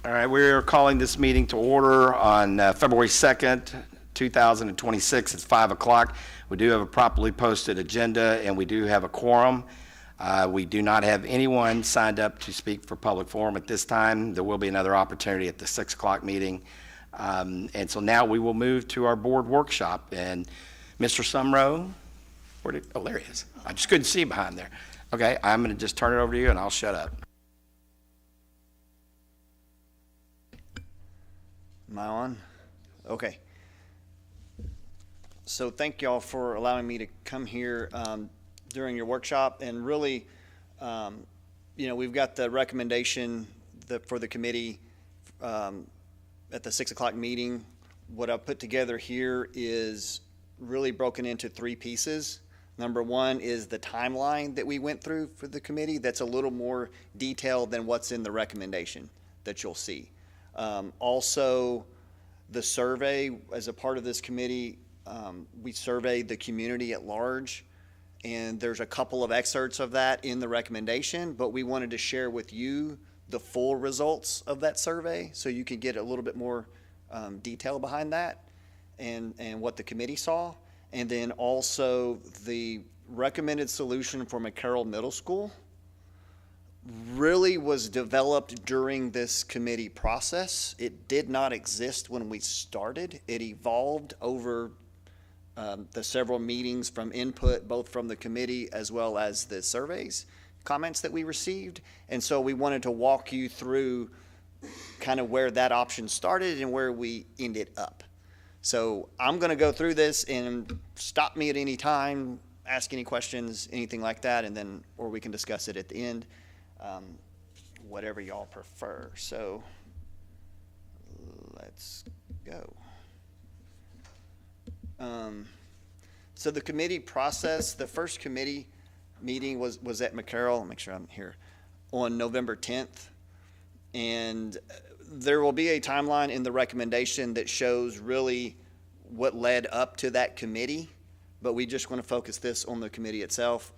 All right, we're calling this meeting to order on February 2nd, 2026. It's 5 o'clock. We do have a properly posted agenda, and we do have a quorum. We do not have anyone signed up to speak for public forum at this time. There will be another opportunity at the 6 o'clock meeting. And so now we will move to our board workshop. And Mr. Sumrow, oh, there he is. I just couldn't see behind there. Okay, I'm going to just turn it over to you, and I'll shut up. Am I on? Okay. So thank y'all for allowing me to come here during your workshop. And really, we've got the recommendation for the committee at the 6 o'clock meeting. What I've put together here is really broken into three pieces. Number one is the timeline that we went through for the committee. That's a little more detailed than what's in the recommendation that you'll see. Also, the survey, as a part of this committee, we surveyed the community at large, and there's a couple of excerpts of that in the recommendation, but we wanted to share with you the full results of that survey so you can get a little bit more detail behind that and what the committee saw. And then also the recommended solution for McCarroll Middle School really was developed during this committee process. It did not exist when we started. It evolved over the several meetings from input, both from the committee as well as the surveys, comments that we received. And so we wanted to walk you through kind of where that option started and where we ended up. So I'm going to go through this, and stop me at any time, ask any questions, anything like that, and then, or we can discuss it at the end. Whatever y'all prefer. So let's go. So the committee process, the first committee meeting was at McCarroll. I'll make sure I'm here on November 10th. And there will be a timeline in the recommendation that shows really what led up to that committee, but we just want to focus this on the committee itself.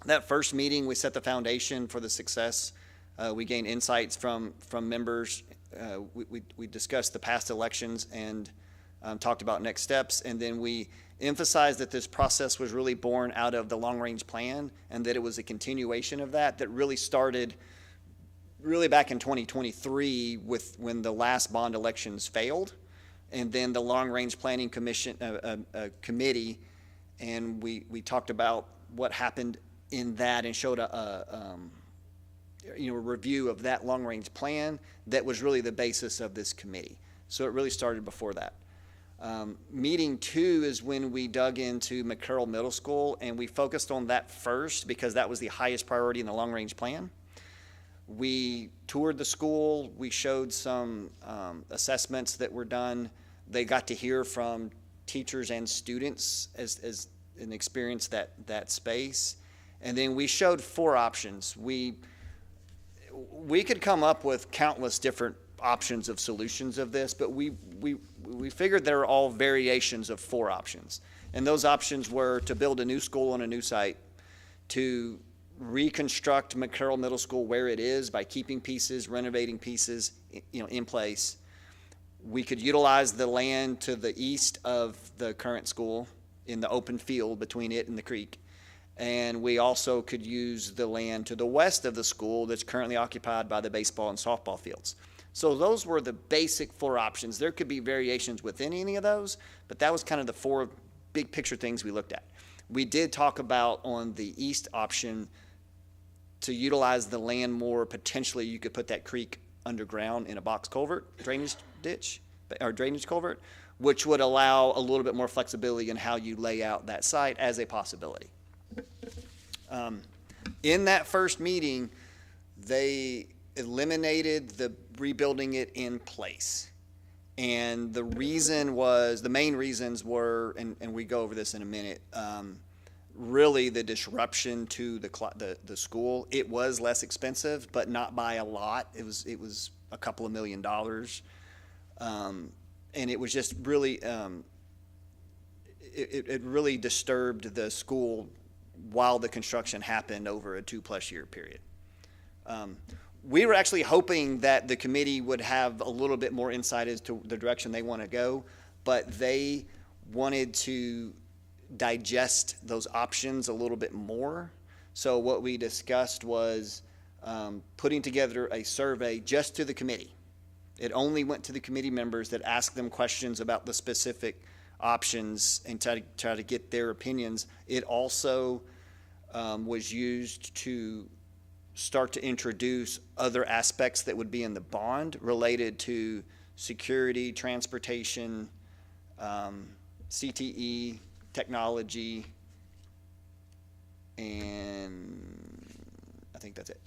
That first meeting, we set the foundation for the success. We gained insights from members. We discussed the past elections and talked about next steps. And then we emphasized that this process was really born out of the long-range plan, and that it was a continuation of that really started really back in 2023 when the last bond elections failed. And then the long-range planning commission committee, and we talked about what happened in that and showed a review of that long-range plan that was really the basis of this committee. So it really started before that. Meeting two is when we dug into McCarroll Middle School, and we focused on that first because that was the highest priority in the long-range plan. We toured the school. We showed some assessments that were done. They got to hear from teachers and students as an experience that space. And then we showed four options. We could come up with countless different options of solutions of this, but we figured they were all variations of four options. And those options were to build a new school on a new site, to reconstruct McCarroll Middle School where it is by keeping pieces, renovating pieces, in place. We could utilize the land to the east of the current school in the open field between it and the creek. And we also could use the land to the west of the school that's currently occupied by the baseball and softball fields. So those were the basic four options. There could be variations within any of those, but that was kind of the four big picture things we looked at. We did talk about on the east option to utilize the land more. Potentially you could put that creek underground in a box culvert, drainage ditch, or drainage culvert, which would allow a little bit more flexibility in how you lay out that site as a possibility. In that first meeting, they eliminated the rebuilding it in place. And the main reasons were, and we go over this in a minute, really the disruption to the school. It was less expensive, but not by a lot. It was a couple of $1 million. And it was just really, it really disturbed the school while the construction happened over a 2+ year period. we were actually hoping that the committee would have a little bit more insight as to the direction they want to go, but they wanted to digest those options a little bit more. So what we discussed was putting together a survey just to the committee. It only went to the committee members that asked them questions about the specific options and try to get their opinions. It also was used to start to introduce other aspects that would be in the bond related to security, transportation, CTE, technology, and I think that's it.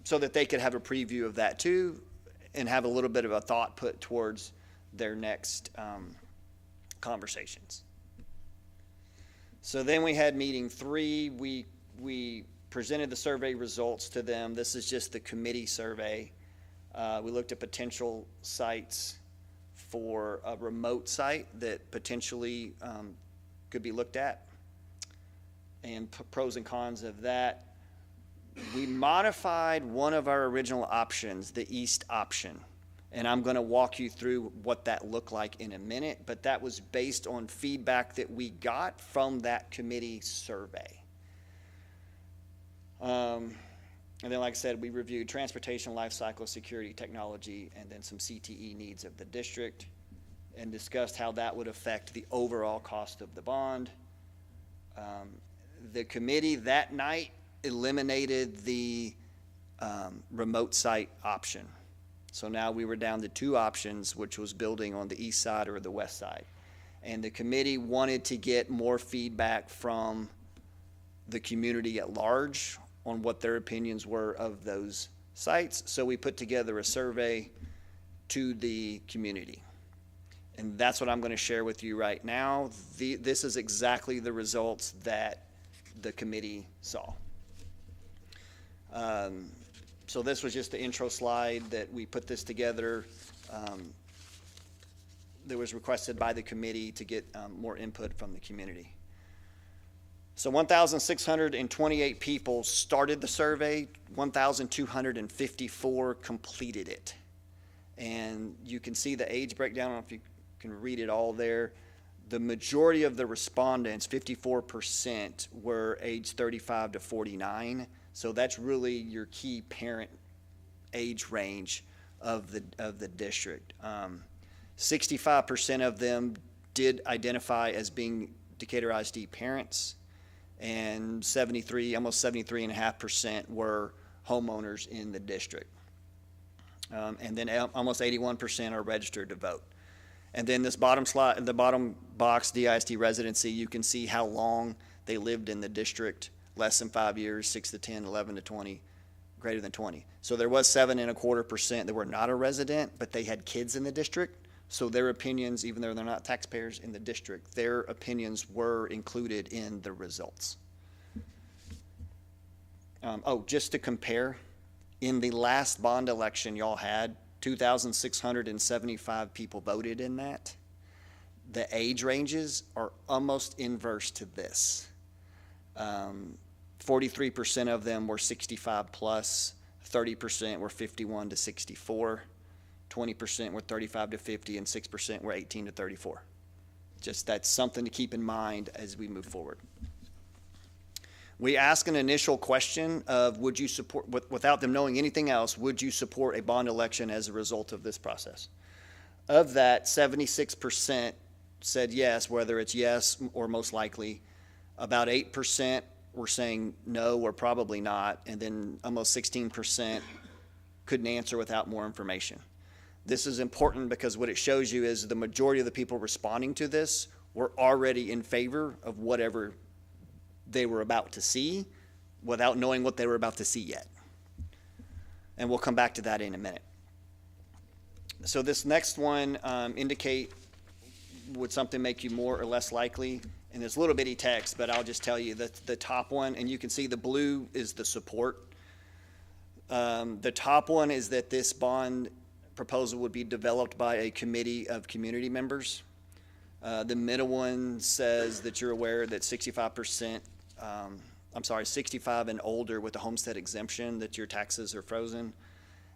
So that they could have a preview of that too and have a little bit of a thought put towards their next conversations. So then we had meeting 3. We presented the survey results to them. This is just the committee survey. We looked at potential sites for a remote site that potentially could be looked at and pros and cons of that. We modified one of our original options, the east option, and I'm going to walk you through what that looked like in a minute, but that was based on feedback that we got from that committee survey. And then, like I said, we reviewed transportation, life cycle, security, technology, and then some CTE needs of the district, and discussed how that would affect the overall cost of the bond. The committee that night eliminated the remote site option. So now we were down to 2 options, which was building on the east side or the west side. And the committee wanted to get more feedback from the community at large on what their opinions were of those sites. So we put together a survey to the community. And that's what I'm going to share with you right now. This is exactly the results that the committee saw. So this was just the intro slide that we put this together. That was requested by the committee to get more input from the community. So 1,628 people started the survey, 1,254 completed it. And you can see the age breakdown. I don't know if you can read it all there. The majority of the respondents, 54%, were age 35 to 49. So that's really your key parent age range of the district. 65% of them did identify as being Decatur ISD parents, and almost 73.5% were homeowners in the district. And then almost 81% are registered to vote. And then this bottom slide, the bottom box, DISD residency, you can see how long they lived in the district: less than 5 years, 6 to 10, 11 to 20, greater than 20. So there was 7.25% that were not a resident, but they had kids in the district. So their opinions, even though they're not taxpayers in the district, their opinions were included in the results. Just to compare, in the last bond election y'all had, 2,675 people voted in that. The age ranges are almost inverse to this. 43% of them were 65 plus, 30% were 51 to 64, 20% were 35 to 50, and 6% were 18 to 34. Just that's something to keep in mind as we move forward. We ask an initial question of, would you support, without them knowing anything else, would you support a bond election as a result of this process? Of that, 76% said yes, whether it's yes or most likely. About 8% were saying no or probably not, and then almost 16% couldn't answer without more information. This is important because what it shows you is the majority of the people responding to this were already in favor of whatever they were about to see without knowing what they were about to see yet. And we'll come back to that in a minute. So this next one indicate would something make you more or less likely? And there's a little bitty text, but I'll just tell you that the top one, and you can see the blue is the support. The top one is that this bond proposal would be developed by a committee of community members. The middle one says that you're aware that 65% I'm sorry, 65 and older with the homestead exemption, that your taxes are frozen.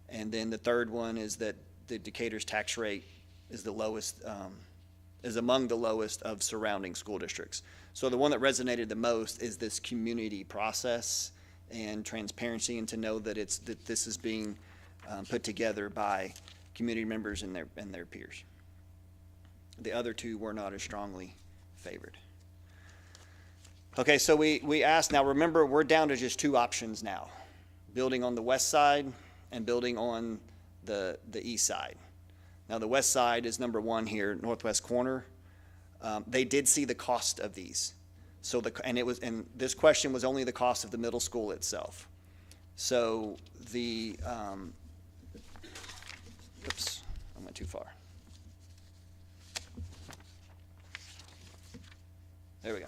And then the third one is that the Decatur's tax rate is the lowest, is among the lowest of surrounding school districts. So the one that resonated the most is this community process and transparency, and to know that that this is being put together by community members and their peers. The other two were not as strongly favored. Okay, so we asked, now remember, we're down to just two options now, building on the west side and building on the east side. Now the west side is number one here, northwest corner. They did see the cost of these. So and this question was only the cost of the middle school itself. So oops, I went too far. There we go.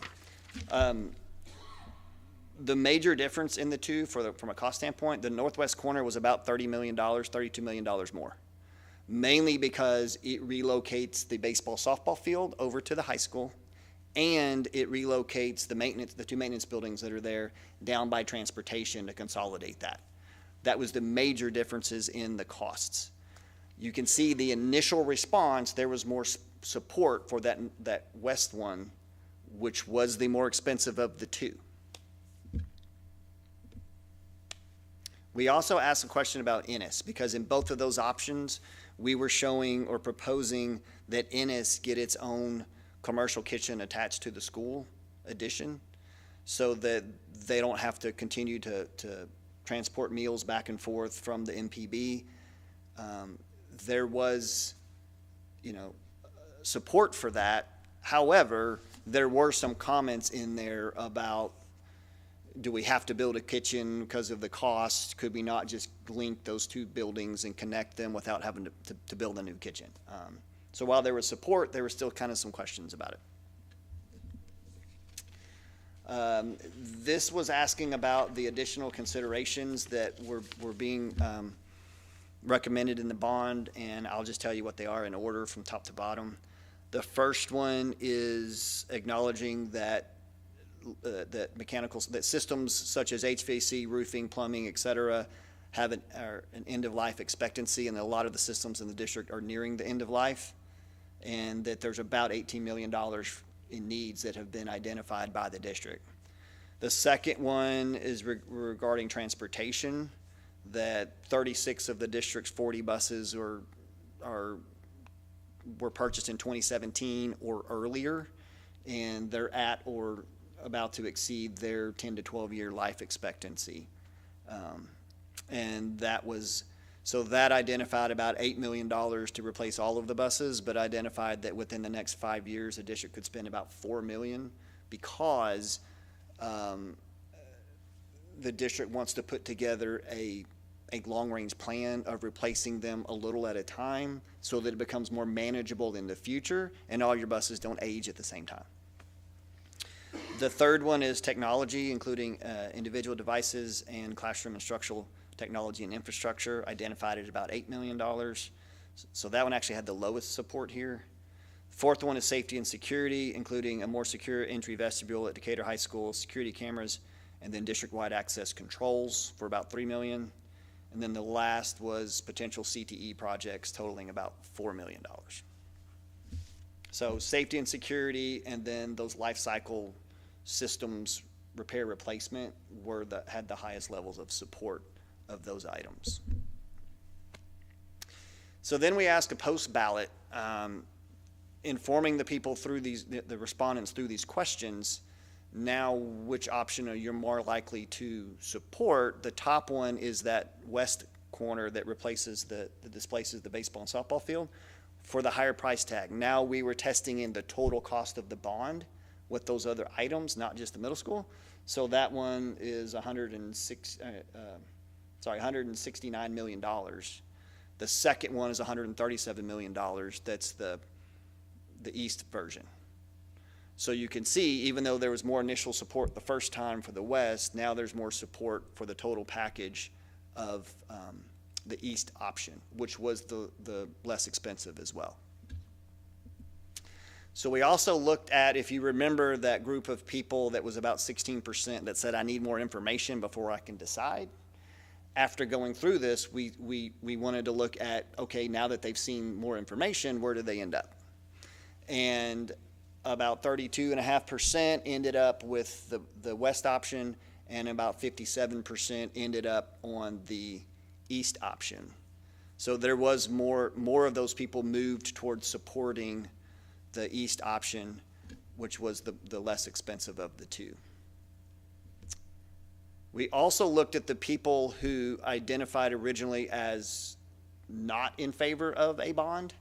The major difference in the two from a cost standpoint, the northwest corner was about $30 million, $32 million more. Mainly because it relocates the baseball softball field over to the high school, and it relocates the two maintenance buildings that are there down by transportation to consolidate that. That was the major differences in the costs. You can see the initial response, there was more support for that west one, which was the more expensive of the two. We also asked a question about Ennis, because in both of those options, we were showing or proposing that Ennis get its own commercial kitchen attached to the school addition, so that they don't have to continue to transport meals back and forth from the MPB. There was, support for that. However, there were some comments in there about, do we have to build a kitchen because of the cost? Could we not just link those two buildings and connect them without having to build a new kitchen? So while there was support, there were still kind of some questions about it. This was asking about the additional considerations that were being recommended in the bond, and I'll just tell you what they are in order from top to bottom. The first one is acknowledging that that systems such as HVAC, roofing, plumbing, et cetera, have an end of life expectancy, and a lot of the systems in the district are nearing the end of life, and that there's about $18 million in needs that have been identified by the district. The second one is regarding transportation, that 36 of the district's 40 buses were purchased in 2017 or earlier, and they're at or about to exceed their 10 to 12 year life expectancy. And that identified about $8 million to replace all of the buses, but identified that within the next 5 years, the district could spend about $4 million, because the district wants to put together a long-range plan of replacing them a little at a time, so that it becomes more manageable in the future and all your buses don't age at the same time. The third one is technology, including individual devices and classroom instructional technology and infrastructure, identified at about $8 million. So that one actually had the lowest support here. Fourth one is safety and security, including a more secure entry vestibule at Decatur High School, security cameras, and then district-wide access controls for about $3 million. And then the last was potential CTE projects totaling about $4 million. So safety and security, and then those life cycle systems repair replacement had the highest levels of support of those items. So then we ask a post-ballot, informing the people through the respondents through these questions, now which option are you more likely to support. The top one is that west corner that displaces the baseball and softball field for the higher price tag. Now we were testing in the total cost of the bond with those other items, not just the middle school. So that one is $169 million. The second one is $137 million. That's the east version. So you can see, even though there was more initial support the first time for the west, now there's more support for the total package of the east option, which was the less expensive as well. So we also looked at, if you remember that group of people that was about 16% that said, I need more information before I can decide. After going through this, we wanted to look at, okay, now that they've seen more information, where do they end up? And about 32.5% ended up with the west option, and about 57% ended up on the east option. So there was more of those people moved towards supporting the east option, which was the less expensive of the two. We also looked at the people who identified originally as not in favor of a bond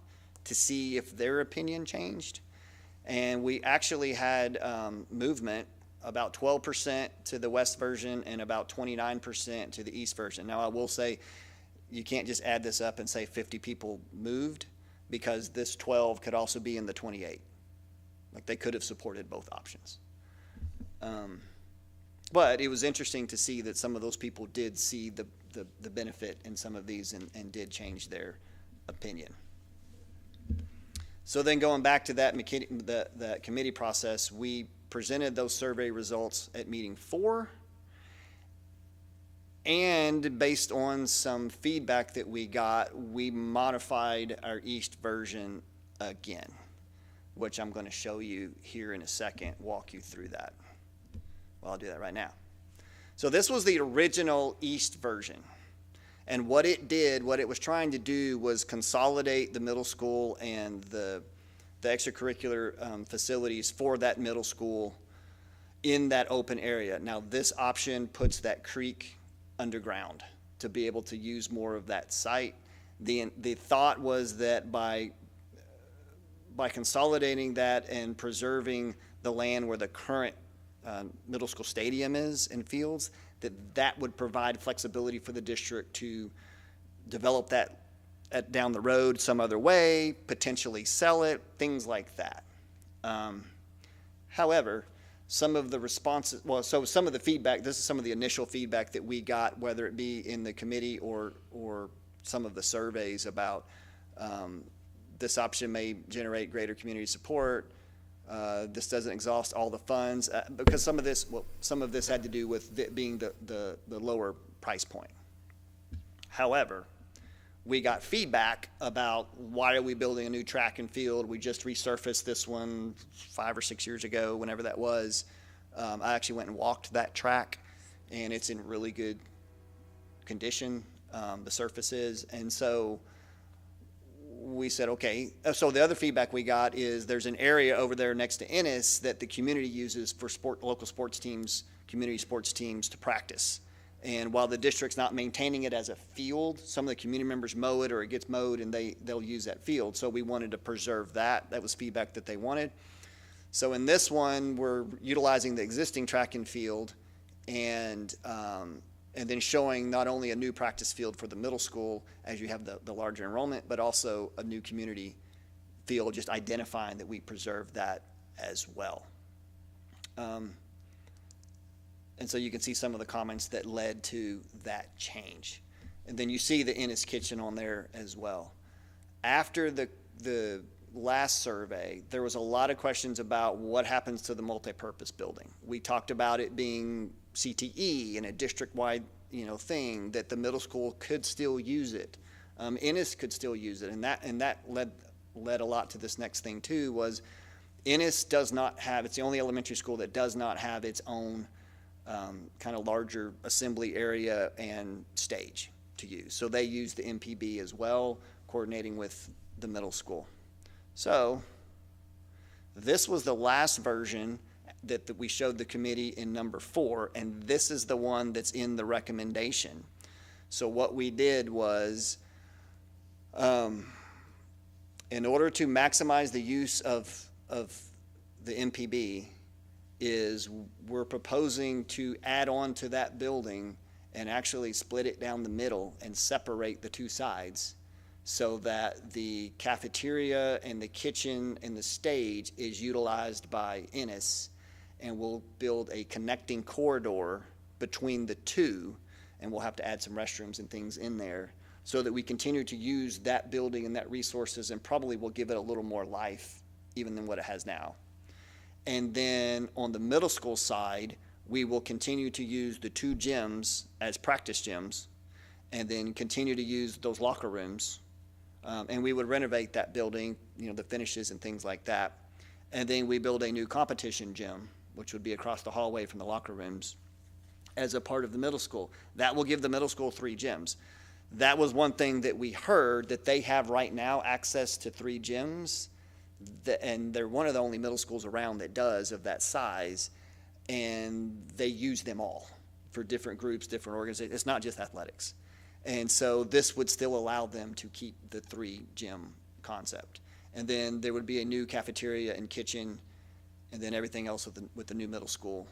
to see if their opinion changed. And we actually had movement, about 12% to the west version and about 29% to the east version. Now, I will say, you can't just add this up and say 50 people moved, because this 12 could also be in the 28. Like, they could have supported both options. But it was interesting to see that some of those people did see the benefit in some of these and did change their opinion. So then going back to that committee process, we presented those survey results at meeting 4. And based on some feedback that we got, we modified our east version again, which I'm going to show you here in a second, walk you through that. Well, I'll do that right now. So this was the original east version. And what it was trying to do was consolidate the middle school and the extracurricular facilities for that middle school in that open area. Now, this option puts that creek underground to be able to use more of that site. The thought was that by consolidating that and preserving the land where the current middle school stadium is and fields, that would provide flexibility for the district to develop that down the road some other way, potentially sell it, things like that. However, some of the responses, some of the feedback, this is some of the initial feedback that we got, whether it be in the committee or some of the surveys about this option may generate greater community support. This doesn't exhaust all the funds, because some of this had to do with it being the lower price point. However, we got feedback about, why are we building a new track and field? We just resurfaced this one 5 or 6 years ago, whenever that was. I actually went and walked that track, and it's in really good condition, the surface is. And so we said, okay. So the other feedback we got is, there's an area over there next to Ennis that the community uses for local sports teams, community sports teams, to practice. And while the district's not maintaining it as a field, some of the community members mow it, or it gets mowed, and they'll use that field. So we wanted to preserve that. That was feedback that they wanted. So in this one, we're utilizing the existing track and field, and then showing not only a new practice field for the middle school, as you have the larger enrollment, but also a new community field, just identifying that we preserve that as well. And so you can see some of the comments that led to that change. And then you see the Ennis kitchen on there as well. After the last survey, there was a lot of questions about what happens to the multipurpose building. We talked about it being CTE and a district-wide, thing, that the middle school could still use it. Ennis could still use it, and that led a lot to this next thing too. Was Ennis does not have, it's the only elementary school that does not have its own kind of larger assembly area and stage to use. So they use the MPB as well, coordinating with the middle school. So this was the last version that we showed the committee in number 4, and this is the one that's in the recommendation. So what we did was, in order to maximize the use of the MPB, is we're proposing to add on to that building and actually split it down the middle and separate the two sides, so that the cafeteria and the kitchen and the stage is utilized by Ennis, and we'll build a connecting corridor between the two, and we'll have to add some restrooms and things in there, so that we continue to use that building and that resources, and probably will give it a little more life even than what it has now. And then on the middle school side, we will continue to use the 2 gyms as practice gyms, and then continue to use those locker rooms. And we would renovate that building, the finishes and things like that. And then we build a new competition gym, which would be across the hallway from the locker rooms, as a part of the middle school. That will give the middle school 3 gyms. That was one thing that we heard, that they have right now access to 3 gyms, and they're one of the only middle schools around that does of that size, and they use them all for different groups, different organizations. It's not just athletics. And so this would still allow them to keep the 3 gym concept. And then there would be a new cafeteria and kitchen, and then everything else with the new middle school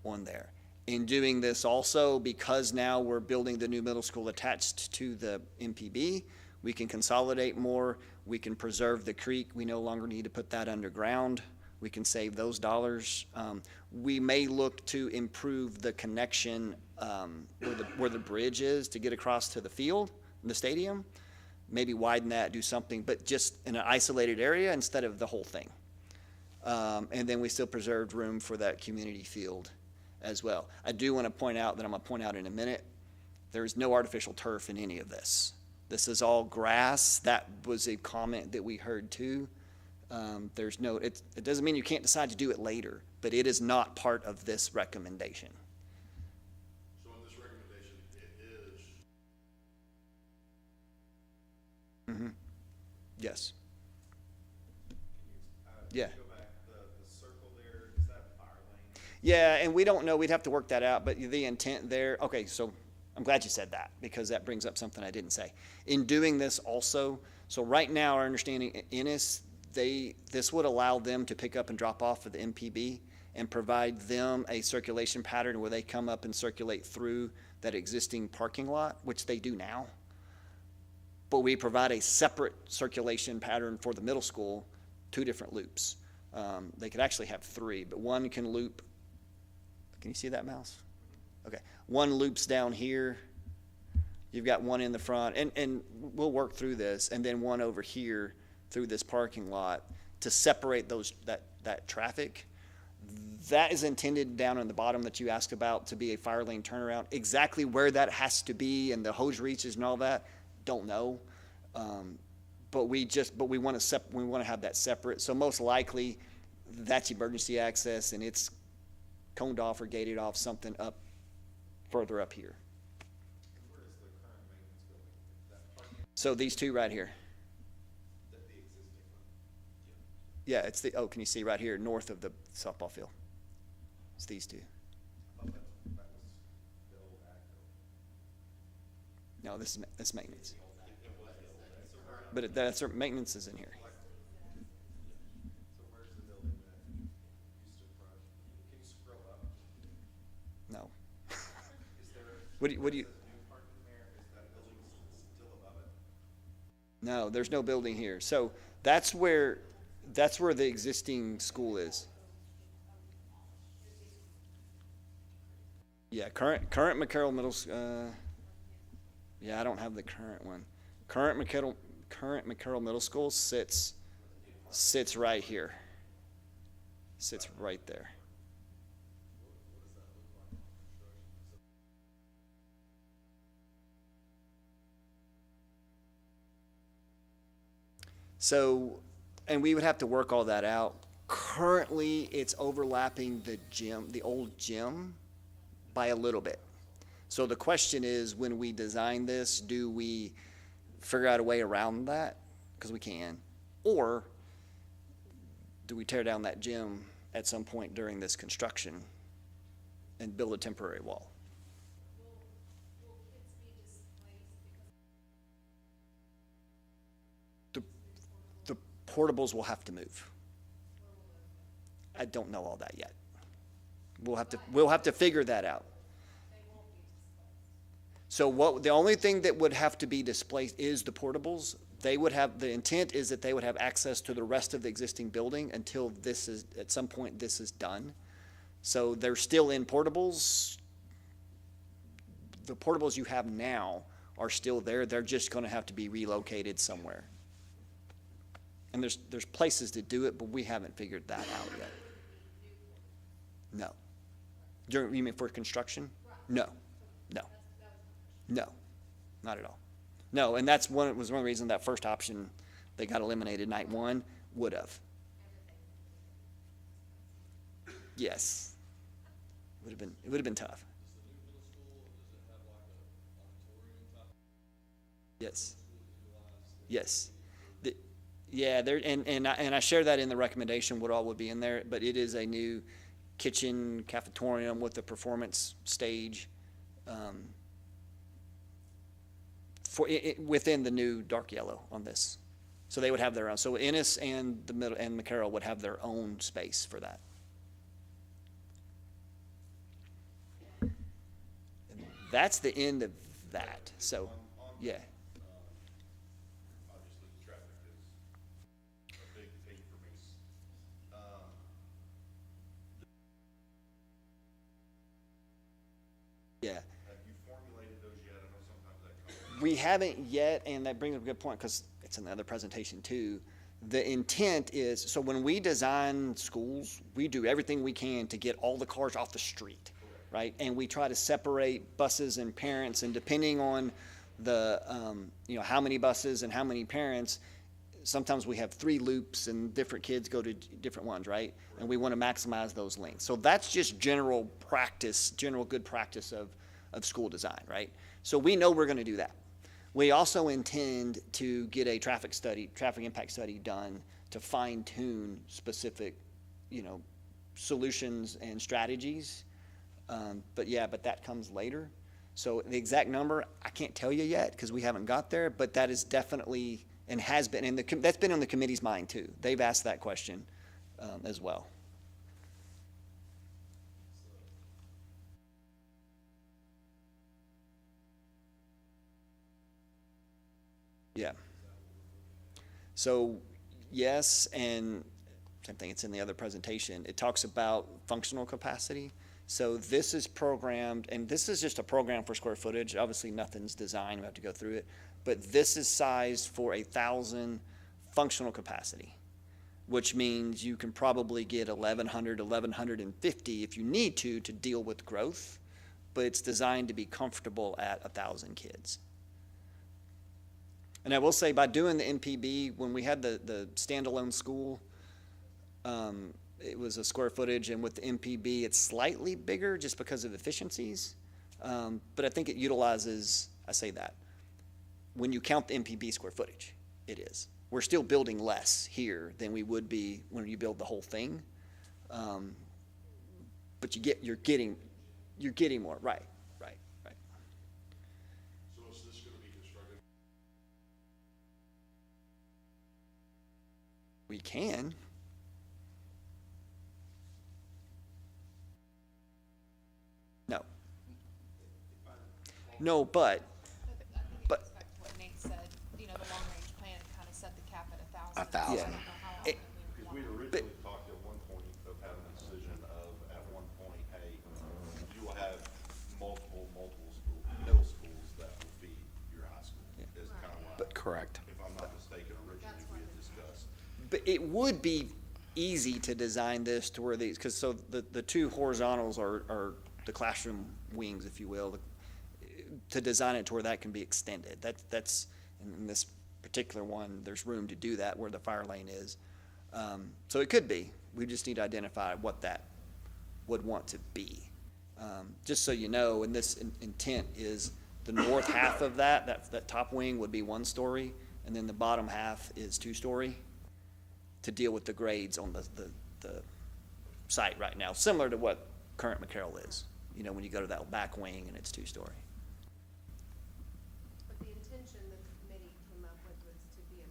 on there. In doing this also, because now we're building the new middle school attached to the MPB, we can consolidate more, we can preserve the creek, we no longer need to put that underground, we can save those dollars. We may look to improve the connection where the bridge is to get across to the field, the stadium, maybe widen that, do something, but just in an isolated area instead of the whole thing. And then we still preserved room for that community field as well. I do want to point out that I'm going to point out in a minute, there's no artificial turf in any of this. This is all grass. That was a comment that we heard too. There's no, it doesn't mean you can't decide to do it later, but it is not part of this recommendation. So in this recommendation, it is. Mm-hmm. Yes. Can you Yeah. go back, the circle there, is that fire lane? Yeah, and we don't know, we'd have to work that out, but the intent there, okay, so I'm glad you said that, because that brings up something I didn't say. In doing this also, so right now, our understanding at Ennis, this would allow them to pick up and drop off of the MPB and provide them a circulation pattern where they come up and circulate through that existing parking lot, which they do now. But we provide a separate circulation pattern for the middle school, 2 different loops. They could actually have 3, but one can loop. Can you see that mouse? Okay. One loops down here. You've got one in the front, and we'll work through this, and then one over here through this parking lot to separate that traffic. That is intended down on the bottom that you asked about to be a fire lane turnaround. Exactly where that has to be and the hose reaches and all that, don't know. But we want to have that separate. So most likely that's emergency access, and it's coned off or gated off something up further up here. Where is the current maintenance building? That parking, So these 2 right here. the existing one? Yeah, it's can you see right here north of the softball field? It's these 2. I thought that was the old ag building. No, this is maintenance. But that's maintenance is in here. So where's the building that used to front? Can you scroll up? No. Is there, What do you? is there new parking there? Is that building still above it? No, there's no building here. So that's where the existing school is. Yeah, current McCarroll Middle. Yeah, I don't have the current one. Current McCarroll Middle School sits right here. Sits right there. So, and we would have to work all that out. Currently, it's overlapping the old gym by a little bit. So the question is, when we design this, do we figure out a way around that? Because we can. Or do we tear down that gym at some point during this construction and build a temporary wall? Will kids be displaced because The portables will have to move. I don't know all that yet. We'll have to figure that out. they won't be displaced? So the only thing that would have to be displaced is the portables. The intent is that they would have access to the rest of the existing building until at some point this is done. So they're still in portables. The portables you have now are still there. They're just going to have to be relocated somewhere. And there's places to do it, but we haven't figured that out yet. No. You mean for construction? No, no, no, not at all. No, and that's was one of the reasons that first option that got eliminated night one would have. Yes. It would have been tough. Yes. Yes. Yeah, there, and I share that in the recommendation, what all would be in there, but it is a new kitchen, cafetorium with a performance stage, within the new dark yellow on this. So they would have their own, so Ennis and McCarroll would have their own space for that. And that's the end of that, so, yeah. Obviously, the traffic is a big thing for me. Yeah. Have you formulated those yet? I know sometimes that comes. We haven't yet, and that brings up a good point, because it's in the other presentation too. The intent is, so when we design schools, we do everything we can to get all the cars off the street, right? And we try to separate buses and parents, and depending on the, how many buses and how many parents, sometimes we have 3 loops and different kids go to different ones, right? And we want to maximize those lengths. So that's just general practice, general good practice of school design, right? So we know we're going to do that. We also intend to get a traffic impact study done to fine tune specific, solutions and strategies. But that comes later. So the exact number, I can't tell you yet because we haven't got there, but that is definitely and has been, and that's been on the committee's mind too. They've asked that question as well. Yeah. So yes, and same thing, it's in the other presentation. It talks about functional capacity. So this is programmed, and this is just a program for square footage. Obviously nothing's designed, we have to go through it. But this is sized for 1,000 functional capacity, which means you can probably get 1,100, 1,150 if you need to deal with growth, but it's designed to be comfortable at 1,000 kids. And I will say, by doing the MPB, when we had the standalone school, it was a square footage, and with the MPB, it's slightly bigger just because of efficiencies. But I think it utilizes, I say that, when you count the MPB square footage, it is. We're still building less here than we would be when you build the whole thing. But you're getting more, right. So is this going to be constructed? We can. No. No, but, I think it But- goes back to what Nate said, the long-range plan kind of set the cap at 1,000. 1,000. So I don't know how often It- we Because want we to- originally talked at one point of having a decision of, at one point, hey, you will have multiple middle schools that will feed your high school. Is kind of why, Correct. if I'm not mistaken, originally we had discussed. But it would be easy to design this to where these, because so the 2 horizontals are the classroom wings, if you will, to design it to where that can be extended. That's in this particular one, there's room to do that where the fire lane is. So it could be. We just need to identify what that would want to be. Just so you know, and this intent is the north half of that top wing would be 1 story, and then the bottom half is 2 story to deal with the grades on the site right now, similar to what current McCarroll is. When you go to that back wing and it's 2 story. But the intention that the committee came up with was to be a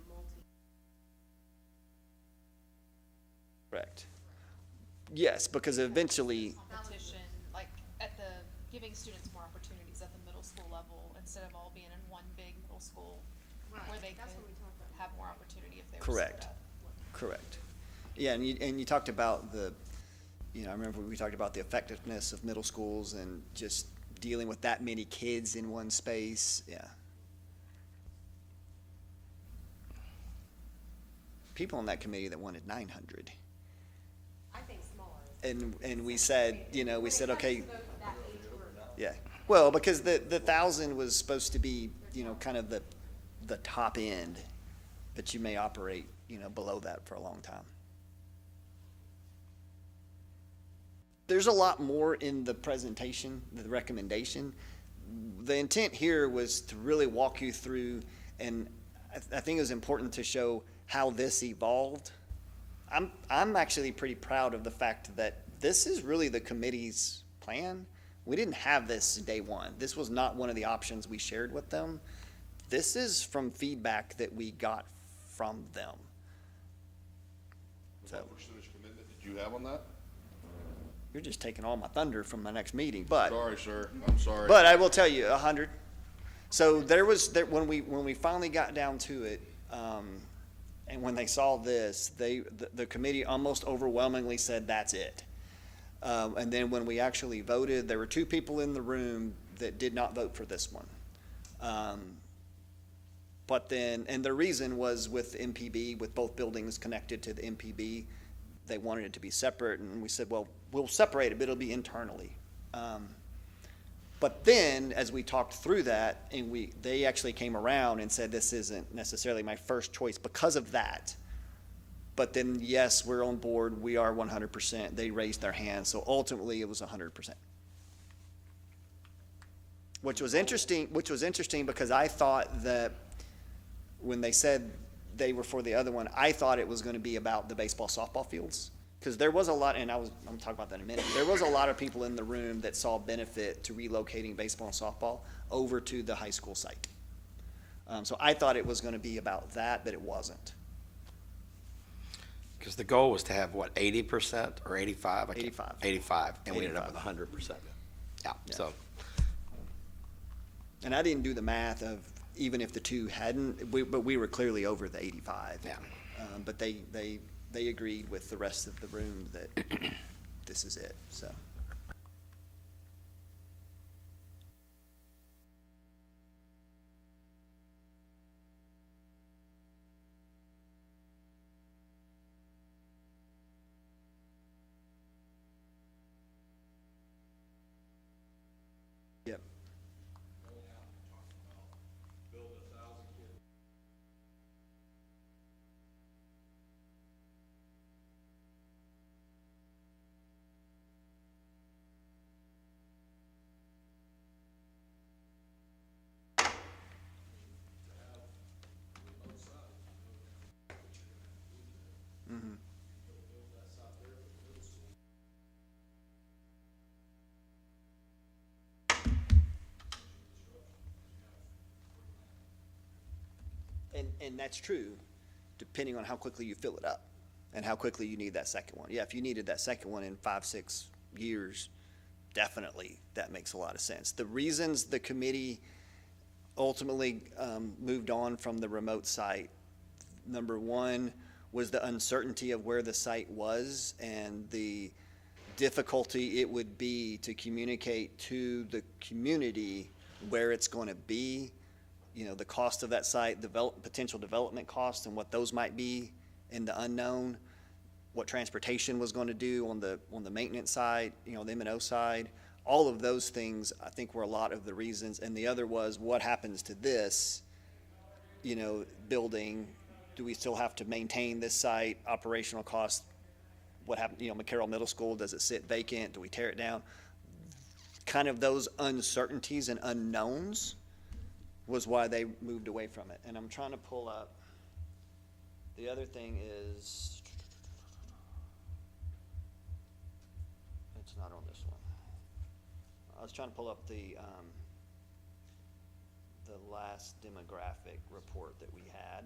Correct. Yes, because eventually, competition, like giving students more opportunities at the middle school level instead of all being in one big middle school where they could have more opportunity if they were Correct. split up. correct. Yeah, and you talked about I remember we talked about the effectiveness of middle schools and just dealing with that many kids in one space, yeah. people on that committee that wanted 900. I think smaller. And we said, we said, okay, When it comes to that age group. yeah. Well, because the 1,000 was supposed to be, kind of the top end, but you may operate, below that for a long time. There's a lot more in the presentation, the recommendation. The intent here was to really walk you through, and I think it was important to show how this evolved. I'm actually pretty proud of the fact that this is really the committee's plan. We didn't have this day one. This was not one of the options we shared with them. This is from feedback that we got from them. What percentage commitment did you have on that? You're just taking all my thunder from my next meeting, but. Sorry, sir, I'm sorry. But I will tell you, 100. So when we finally got down to it, and when they saw this, the committee almost overwhelmingly said, that's it. And then when we actually voted, there were 2 people in the room that did not vote for this one. But then, and the reason was with MPB, with both buildings connected to the MPB, they wanted it to be separate, and we said, well, we'll separate it, but it'll be internally. But then, as we talked through that, and they actually came around and said, this isn't necessarily my first choice because of that. But then, yes, we're on board, we are 100%. They raised their hand, so ultimately it was 100%. Which was interesting because I thought that when they said they were for the other one, I thought it was going to be about the baseball, softball fields. Because there was a lot, and I'm talking about that in a minute, there was a lot of people in the room that saw benefit to relocating baseball and softball over to the high school site. So I thought it was going to be about that, but it wasn't. Because the goal was to have, what, 80% or 85? 85. 85, and we ended up 85. with 100%. Yeah, Yeah. so, And I didn't do the math of even if the 2 hadn't, but we were clearly over the 85. yeah. But they agreed with the rest of the room that this is it, so. Yep. And that's true, depending on how quickly you fill it up and how quickly you need that second one. Yeah, if you needed that second one in 5-6 years, definitely that makes a lot of sense. The reasons the committee ultimately moved on from the remote site, number one was the uncertainty of where the site was and the difficulty it would be to communicate to the community where it's going to be, the cost of that site, potential development costs and what those might be in the unknown, what transportation was going to do on the maintenance side, the M&O side. All of those things, I think, were a lot of the reasons. And the other was, what happens to this, building? Do we still have to maintain this site? Operational costs? What happened, McCarroll Middle School, does it sit vacant? Do we tear it down? Kind of those uncertainties and unknowns was why they moved away from it. And I'm trying to pull up, the other thing is, it's not on this one. I was trying to pull up the last demographic report that we had.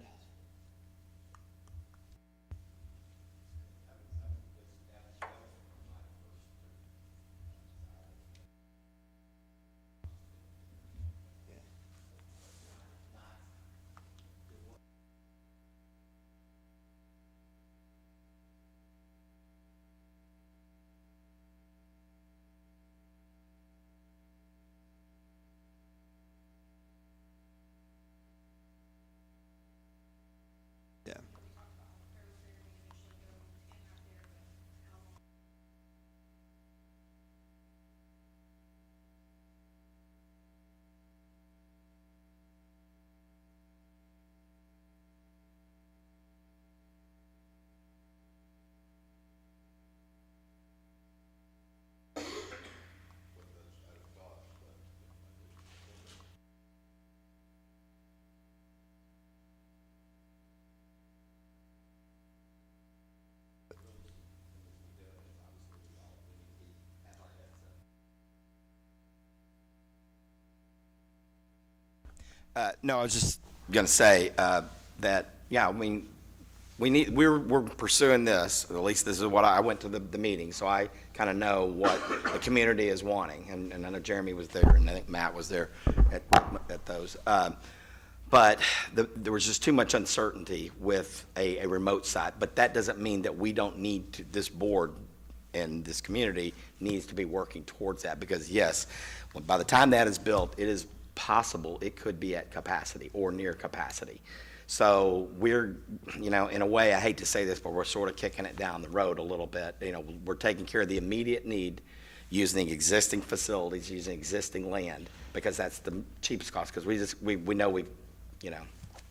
No, I was just going to say that, yeah, I mean, we're pursuing this, at least this is what I went to the meeting, so I kind of know what the community is wanting, and I know Jeremy was there, and I think Matt was there at those. But there was just too much uncertainty with a remote site, but that doesn't mean that we don't need to, this board and this community needs to be working towards that, because yes, by the time that is built, it is possible it could be at capacity or near capacity. So we're, in a way, I hate to say this, but we're sort of kicking it down the road a little bit. We're taking care of the immediate need using existing facilities, using existing land, because that's the cheapest cost, because we know we've,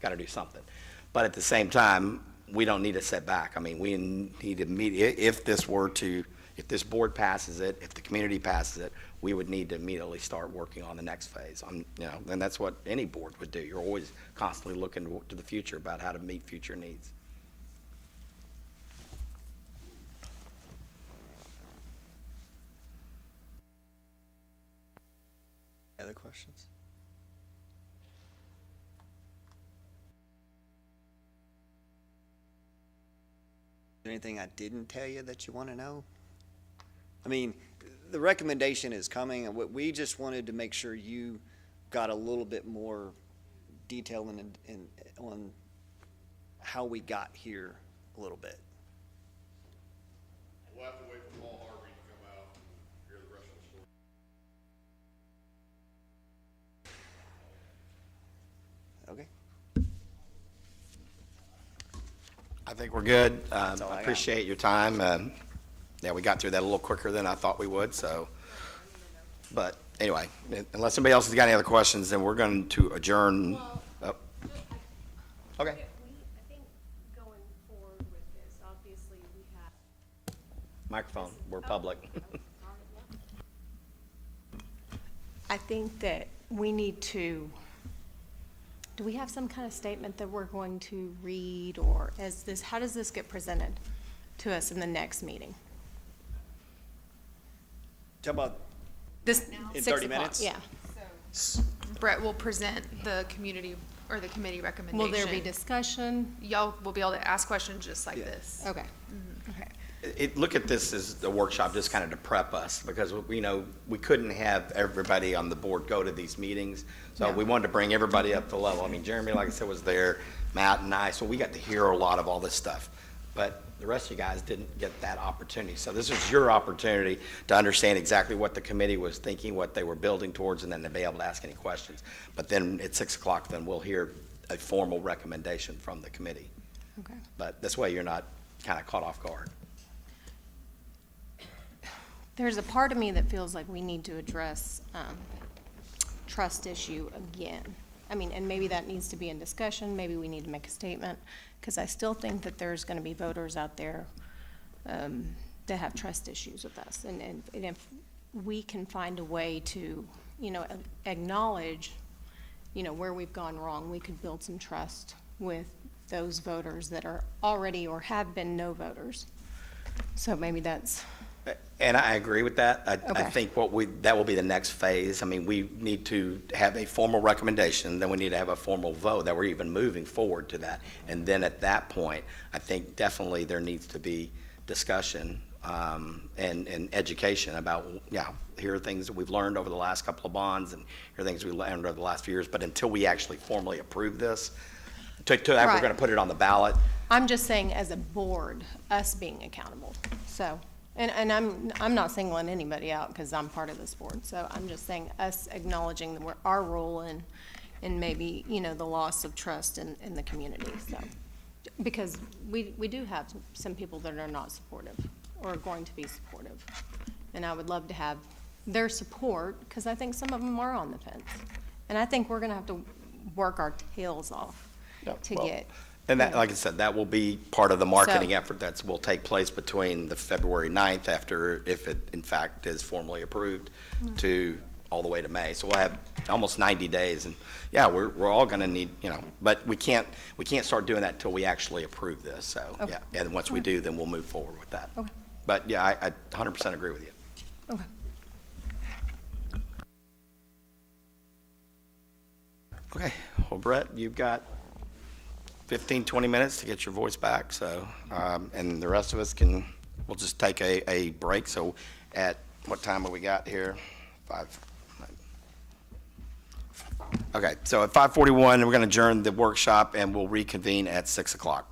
got to do something. But at the same time, we don't need a setback. I mean, we need immediate, if this board passes it, if the community passes it, we would need to immediately start working on the next phase. And that's what any board would do. You're always constantly looking to the future about how to meet future needs. Other questions? Is there anything I didn't tell you that you want to know? I mean, the recommendation is coming, and we just wanted to make sure you got a little bit more detail on how we got here a little bit. We'll have to wait for Paul Harvey to come out and hear the rest of the story. Okay? I think we're good. all I I got. appreciate your time. Yeah, we got through that a little quicker than I thought we would, so. But anyway, unless somebody else has got any other questions, then we're going to adjourn. Oh. Okay. I think going forward with this, obviously, we have. Microphone, we're public. I think that we need to, do we have some kind of statement that we're going to read, or how does this get presented to us in the next meeting? Talk about This, in 6 30 o'clock, minutes? yeah. So Brett will present the community or the committee recommendation. Will there be discussion? Y'all will be able to ask questions just like Yeah. this. Okay, okay. Look at this as a workshop, just kind of to prep us, because, we couldn't have everybody on the board go to these meetings. So No. we wanted to bring everybody up to level. I mean, Jeremy, like I said, was there, Matt and I, so we got to hear a lot of all this stuff. But the rest of you guys didn't get that opportunity. So this is your opportunity to understand exactly what the committee was thinking, what they were building towards, and then to be able to ask any questions. But then at 6 o'clock, then we'll hear a formal recommendation from the committee. Okay. But this way, you're not kind of caught off guard. There's a part of me that feels like we need to address trust issue again. I mean, and maybe that needs to be in discussion, maybe we need to make a statement, because I still think that there's going to be voters out there that have trust issues with us. And if we can find a way to, acknowledge, where we've gone wrong, we could build some trust with those voters that are already or have been no voters. So maybe that's. And I agree with that. I Okay. think that will be the next phase. I mean, we need to have a formal recommendation, then we need to have a formal vote that we're even moving forward to that. And then at that point, I think definitely there needs to be discussion and education about, here are things that we've learned over the last couple of bonds, and here are things we learned over the last few years. But until we actually formally approve this, we're Right. going to put it on the ballot. I'm just saying as a board, us being accountable. So, and I'm not singling anybody out because I'm part of this board. So I'm just saying us acknowledging our role in maybe, the loss of trust in the community. So, because we do have some people that are not supportive or are going to be supportive. And I would love to have their support because I think some of them are on the fence. And I think we're going to have to work our tails off to Well, get. And that, like I said, that will be part of the marketing So- effort that will take place between the February 9th if it in fact is formally approved, to all the way to May. So we'll have almost 90 days, and we're all gonna need, but we can't start doing that until we actually approve this, so, Okay. yeah. And once we do, then we'll move forward with that. Okay. But, yeah, I 100% agree with you. Okay. Okay, Well, Brett, you've got 15, 20 minutes to get your voice back, so, and the rest of us we'll just take a break. So at what time have we got here? 5. Okay, so at 5:41, we're going to adjourn the workshop, and we'll reconvene at 6 o'clock.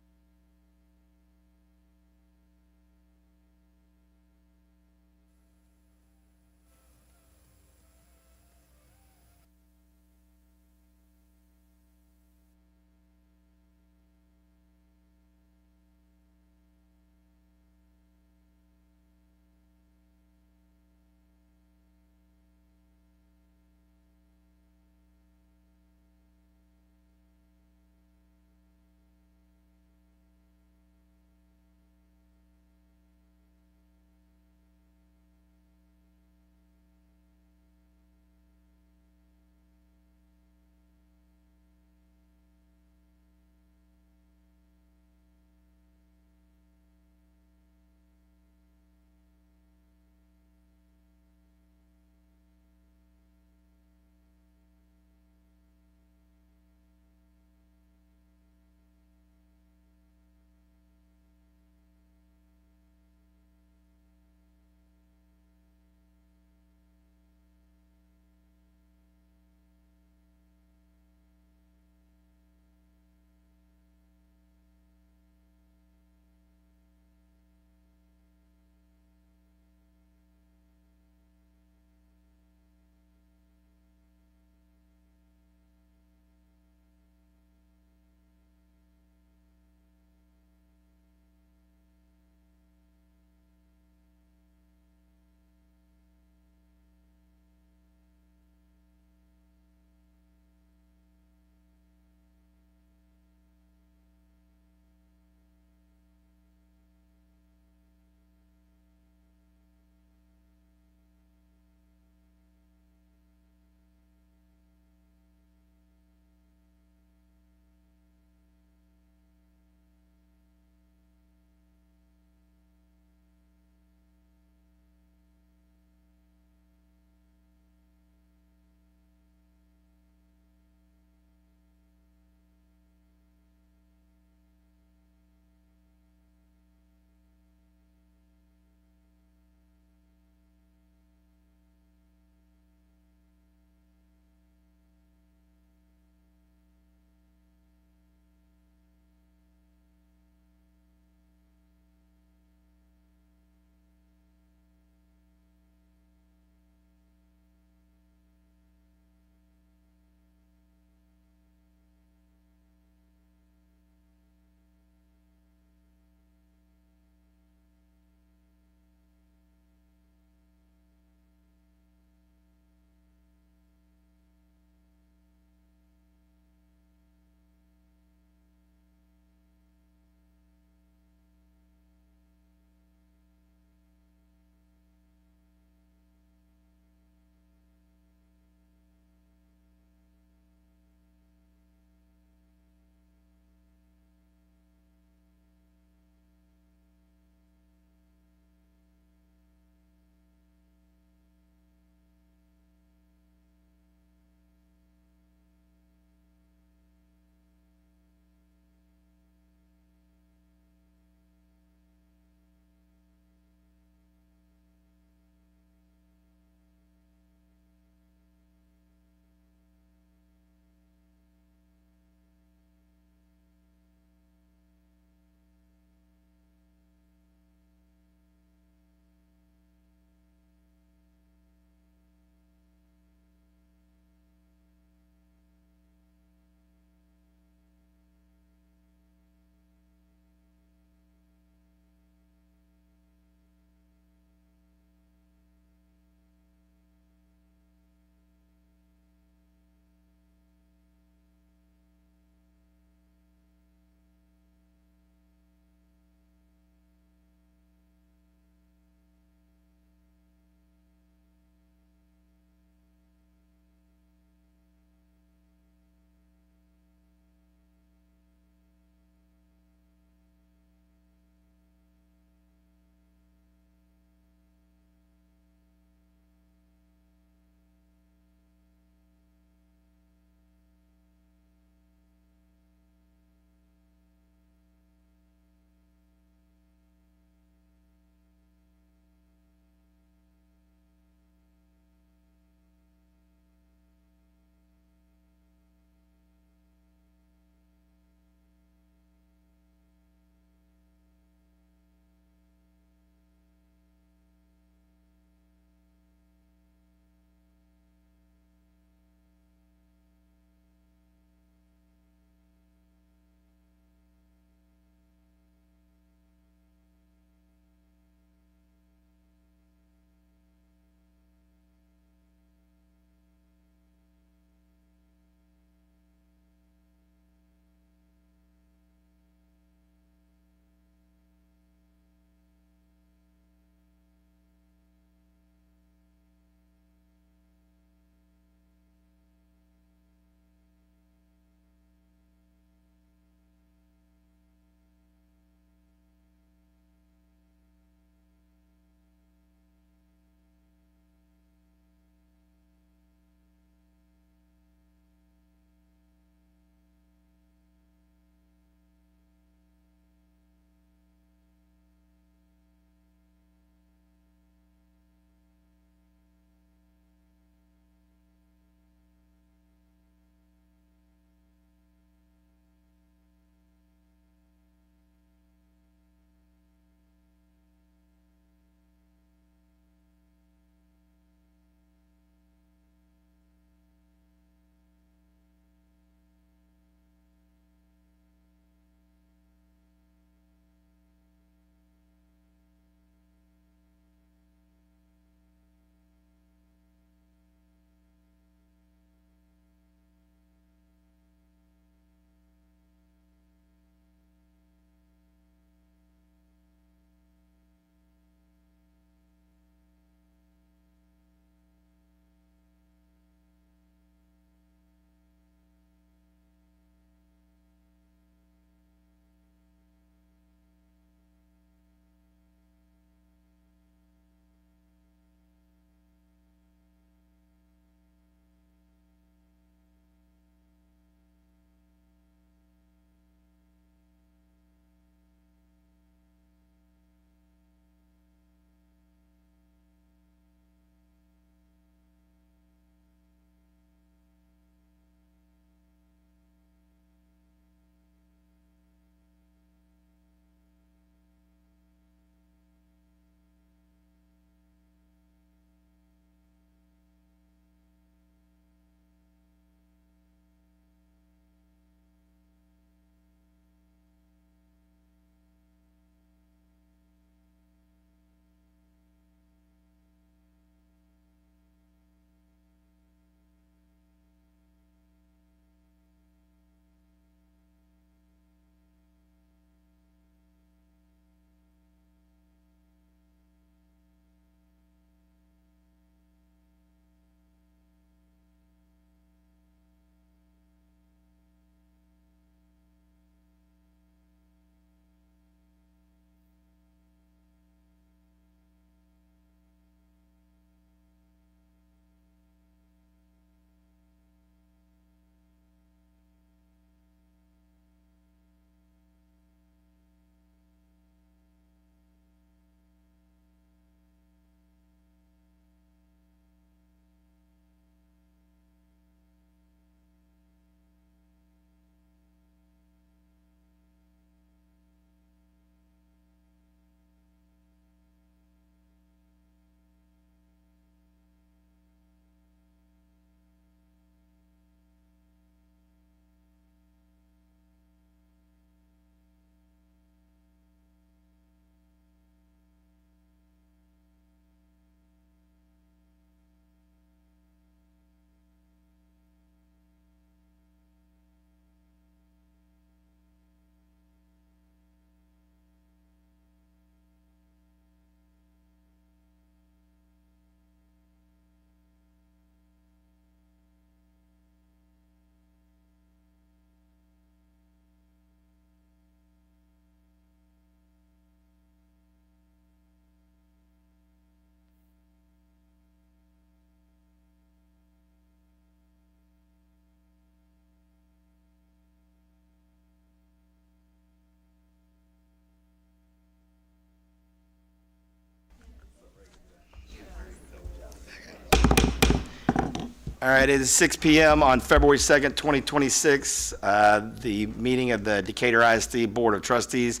All right, it is 6 PM on February 2nd, 2026. The meeting of the Decatur ISD Board of Trustees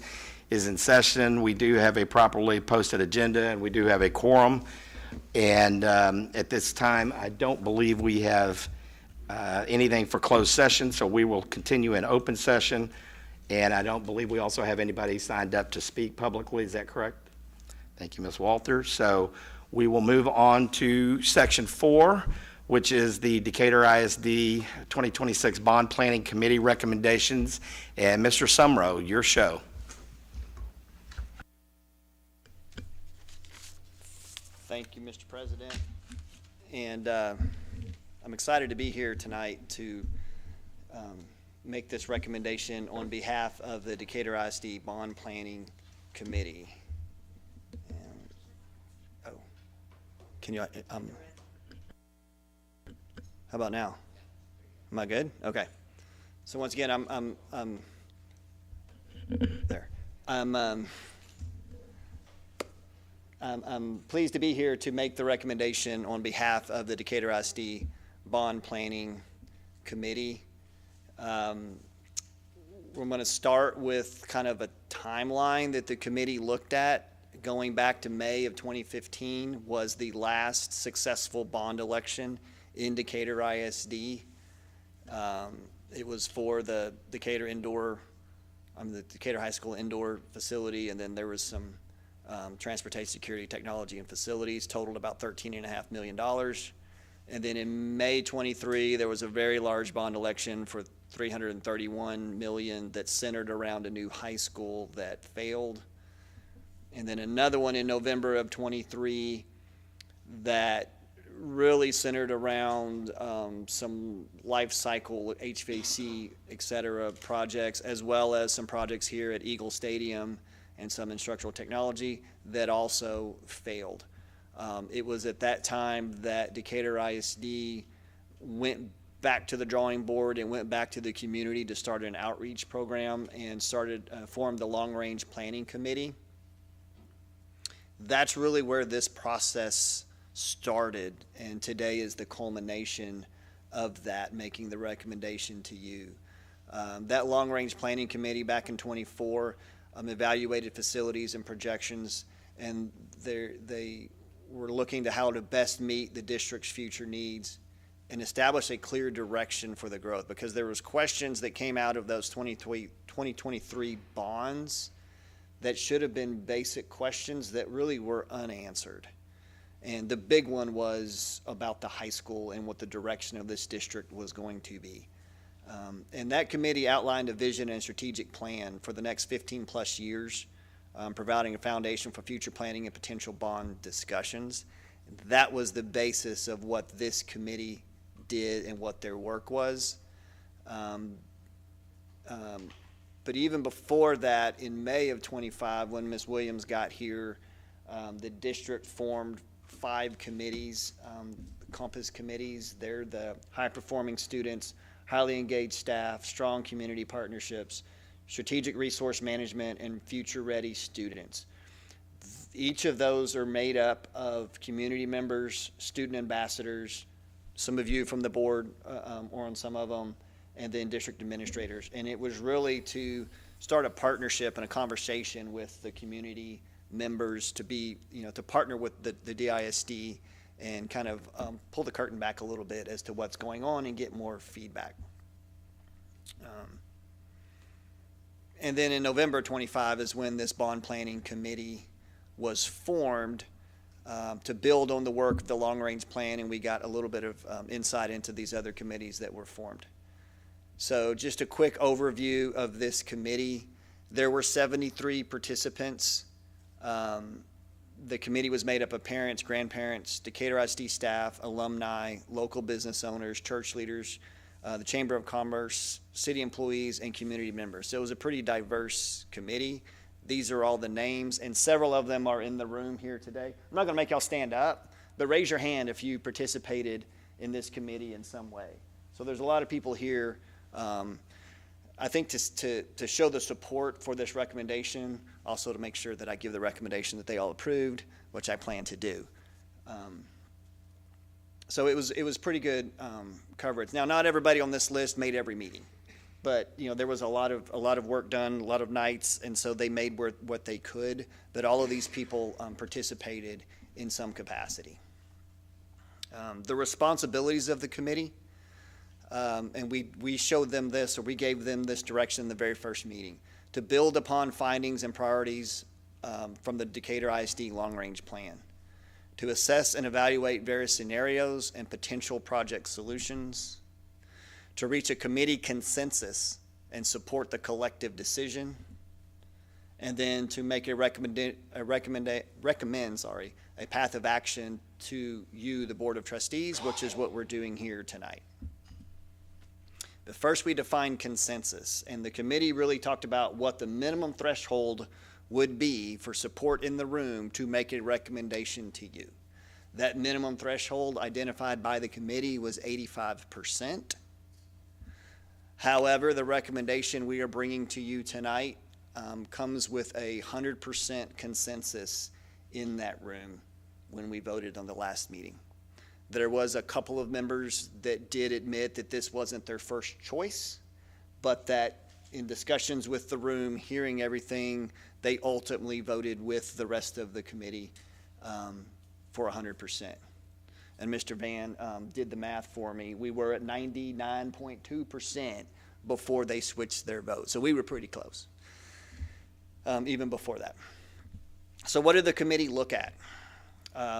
is in session. We do have a properly posted agenda, and we do have a quorum. And at this time, I don't believe we have anything for closed session, so we will continue in open session. And I don't believe we also have anybody signed up to speak publicly. Is that correct? Thank you, Ms. Walter. So we will move on to Section 4, which is the Decatur ISD 2026 Bond Planning Committee recommendations. And Mr. Sumrow, your show. Thank you, Mr. President. And I'm excited to be here tonight to make this recommendation on behalf of the Decatur ISD Bond Planning Committee. And, oh, can you, how about now? Am I good? Okay. So once again, I'm there. I'm pleased to be here to make the recommendation on behalf of the Decatur ISD Bond Planning Committee. We're going to start with kind of a timeline that the committee looked at. Going back to May of 2015 was the last successful bond election in Decatur ISD. It was for the Decatur the Decatur High School indoor facility, and then there was some transportation security technology and facilities, totaled about $13.5 million. And then in May 23, there was a very large bond election for $331 million that centered around a new high school that failed. And then another one in November of 23 that really centered around some life cycle HVAC, et cetera, projects, as well as some projects here at Eagle Stadium and some instructional technology that also failed. It was at that time that Decatur ISD went back to the drawing board and went back to the community to start an outreach program and formed the long-range planning committee. That's really where this process started, and today is the culmination of that, making the recommendation to you. That long-range planning committee back in 24 evaluated facilities and projections, and they were looking to how to best meet the district's future needs and establish a clear direction for the growth, because there was questions that came out of those 2023 bonds that should have been basic questions that really were unanswered. And the big one was about the high school and what the direction of this district was going to be. And that committee outlined a vision and strategic plan for the next 15 plus years, providing a foundation for future planning and potential bond discussions. That was the basis of what this committee did and what their work was. But even before that, in May of 25, when Ms. Williams got here, the district formed 5 committees, Compass committees. They're the high-performing students, highly engaged staff, strong community partnerships, strategic resource management, and future-ready students. Each of those are made up of community members, student ambassadors, some of you from the board or on some of them, and then district administrators. And it was really to start a partnership and a conversation with the community members to be, to partner with the DISD and kind of pull the curtain back a little bit as to what's going on and get more feedback. And then in November 25 is when this bond planning committee was formed to build on the work of the long-range plan, and we got a little bit of insight into these other committees that were formed. So just a quick overview of this committee. There were 73 participants. The committee was made up of parents, grandparents, Decatur ISD staff, alumni, local business owners, church leaders, the Chamber of Commerce, city employees, and community members. So it was a pretty diverse committee. These are all the names, and several of them are in the room here today. I'm not going to make y'all stand up, but raise your hand if you participated in this committee in some way. So there's a lot of people here. I think to show the support for this recommendation, also to make sure that I give the recommendation that they all approved, which I plan to do. So it was pretty good coverage. Now, not everybody on this list made every meeting, but there was a lot of work done, a lot of nights, and so they made what they could. But all of these people participated in some capacity. The responsibilities of the committee, and we showed them this, or we gave them this direction in the very first meeting, to build upon findings and priorities from the Decatur ISD long-range plan, to assess and evaluate various scenarios and potential project solutions, to reach a committee consensus and support the collective decision, and then to make recommend a path of action to you, the Board of Trustees, which is what we're doing here tonight. But first, we defined consensus, and the committee really talked about what the minimum threshold would be for support in the room to make a recommendation to you. That minimum threshold identified by the committee was 85%. However, the recommendation we are bringing to you tonight comes with 100% consensus in that room when we voted on the last meeting. There was a couple of members that did admit that this wasn't their first choice, but that in discussions with the room, hearing everything, they ultimately voted with the rest of the committee for 100%. And Mr. Van did the math for me. We were at 99.2% before they switched their vote. So we were pretty close, even before that. So what did the committee look at?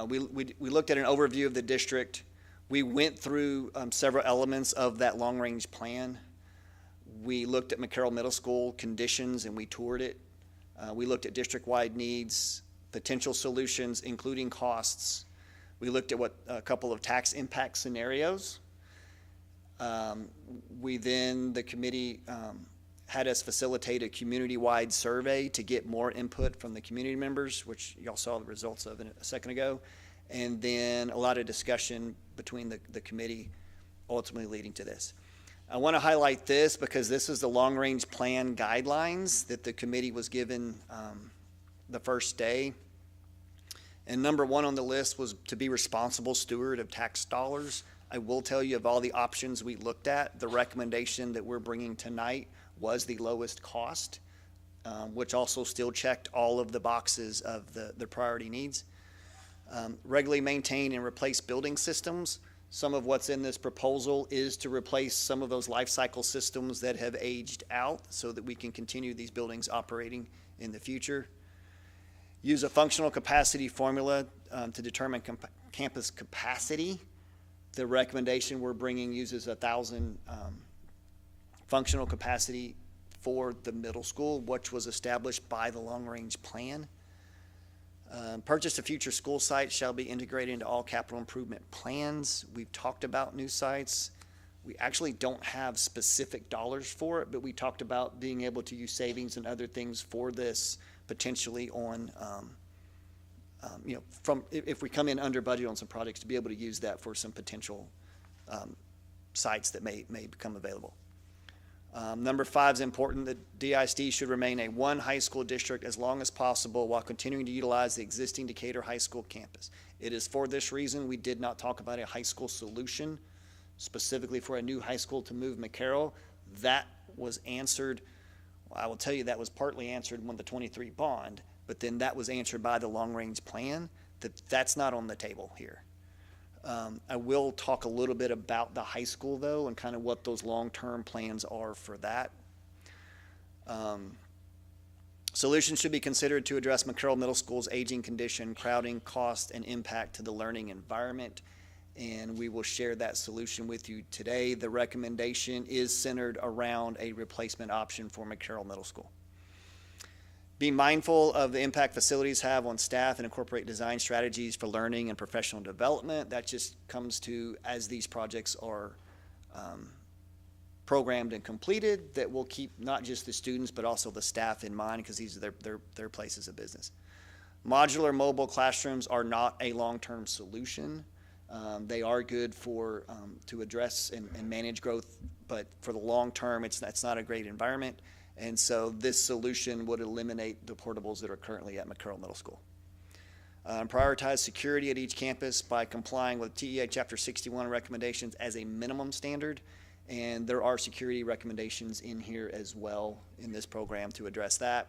We looked at an overview of the district. We went through several elements of that long-range plan. We looked at McCarroll Middle School conditions and we toured it. We looked at district-wide needs, potential solutions, including costs. We looked at a couple of tax impact scenarios. The committee had us facilitate a community-wide survey to get more input from the community members, which y'all saw the results of a second ago, and then a lot of discussion between the committee, ultimately leading to this. I want to highlight this because this is the long-range plan guidelines that the committee was given the first day. And number one on the list was to be responsible steward of tax dollars. I will tell you, of all the options we looked at, the recommendation that we're bringing tonight was the lowest cost, which also still checked all of the boxes of the priority needs. Regularly maintain and replace building systems. Some of what's in this proposal is to replace some of those life cycle systems that have aged out so that we can continue these buildings operating in the future. Use a functional capacity formula to determine campus capacity. The recommendation we're bringing uses 1,000 functional capacity for the middle school, which was established by the long-range plan. Purchase of future school sites shall be integrated into all capital improvement plans. We've talked about new sites. We actually don't have specific dollars for it, but we talked about being able to use savings and other things for this potentially on, if we come in under budget on some projects, to be able to use that for some potential sites that may become available. Number 5 is important. The DISD should remain a one high school district as long as possible while continuing to utilize the existing Decatur High School campus. It is for this reason we did not talk about a high school solution, specifically for a new high school to move McCarroll. That was answered. Well, I will tell you that was partly answered when the 23 bond, but then that was answered by the long-range plan. That's not on the table here. I will talk a little bit about the high school, though, and kind of what those long-term plans are for that. Solutions should be considered to address McCarroll Middle School's aging condition, crowding, cost, and impact to the learning environment, and we will share that solution with you today. The recommendation is centered around a replacement option for McCarroll Middle School. Be mindful of the impact facilities have on staff and incorporate design strategies for learning and professional development. That just comes to as these projects are programmed and completed, that will keep not just the students but also the staff in mind, because these are their places of business. Modular mobile classrooms are not a long-term solution. They are good for to address and manage growth, but for the long term, it's not a great environment. And so this solution would eliminate the portables that are currently at McCarroll Middle School. Prioritize security at each campus by complying with TEA Chapter 61 recommendations as a minimum standard. And there are security recommendations in here as well in this program to address that.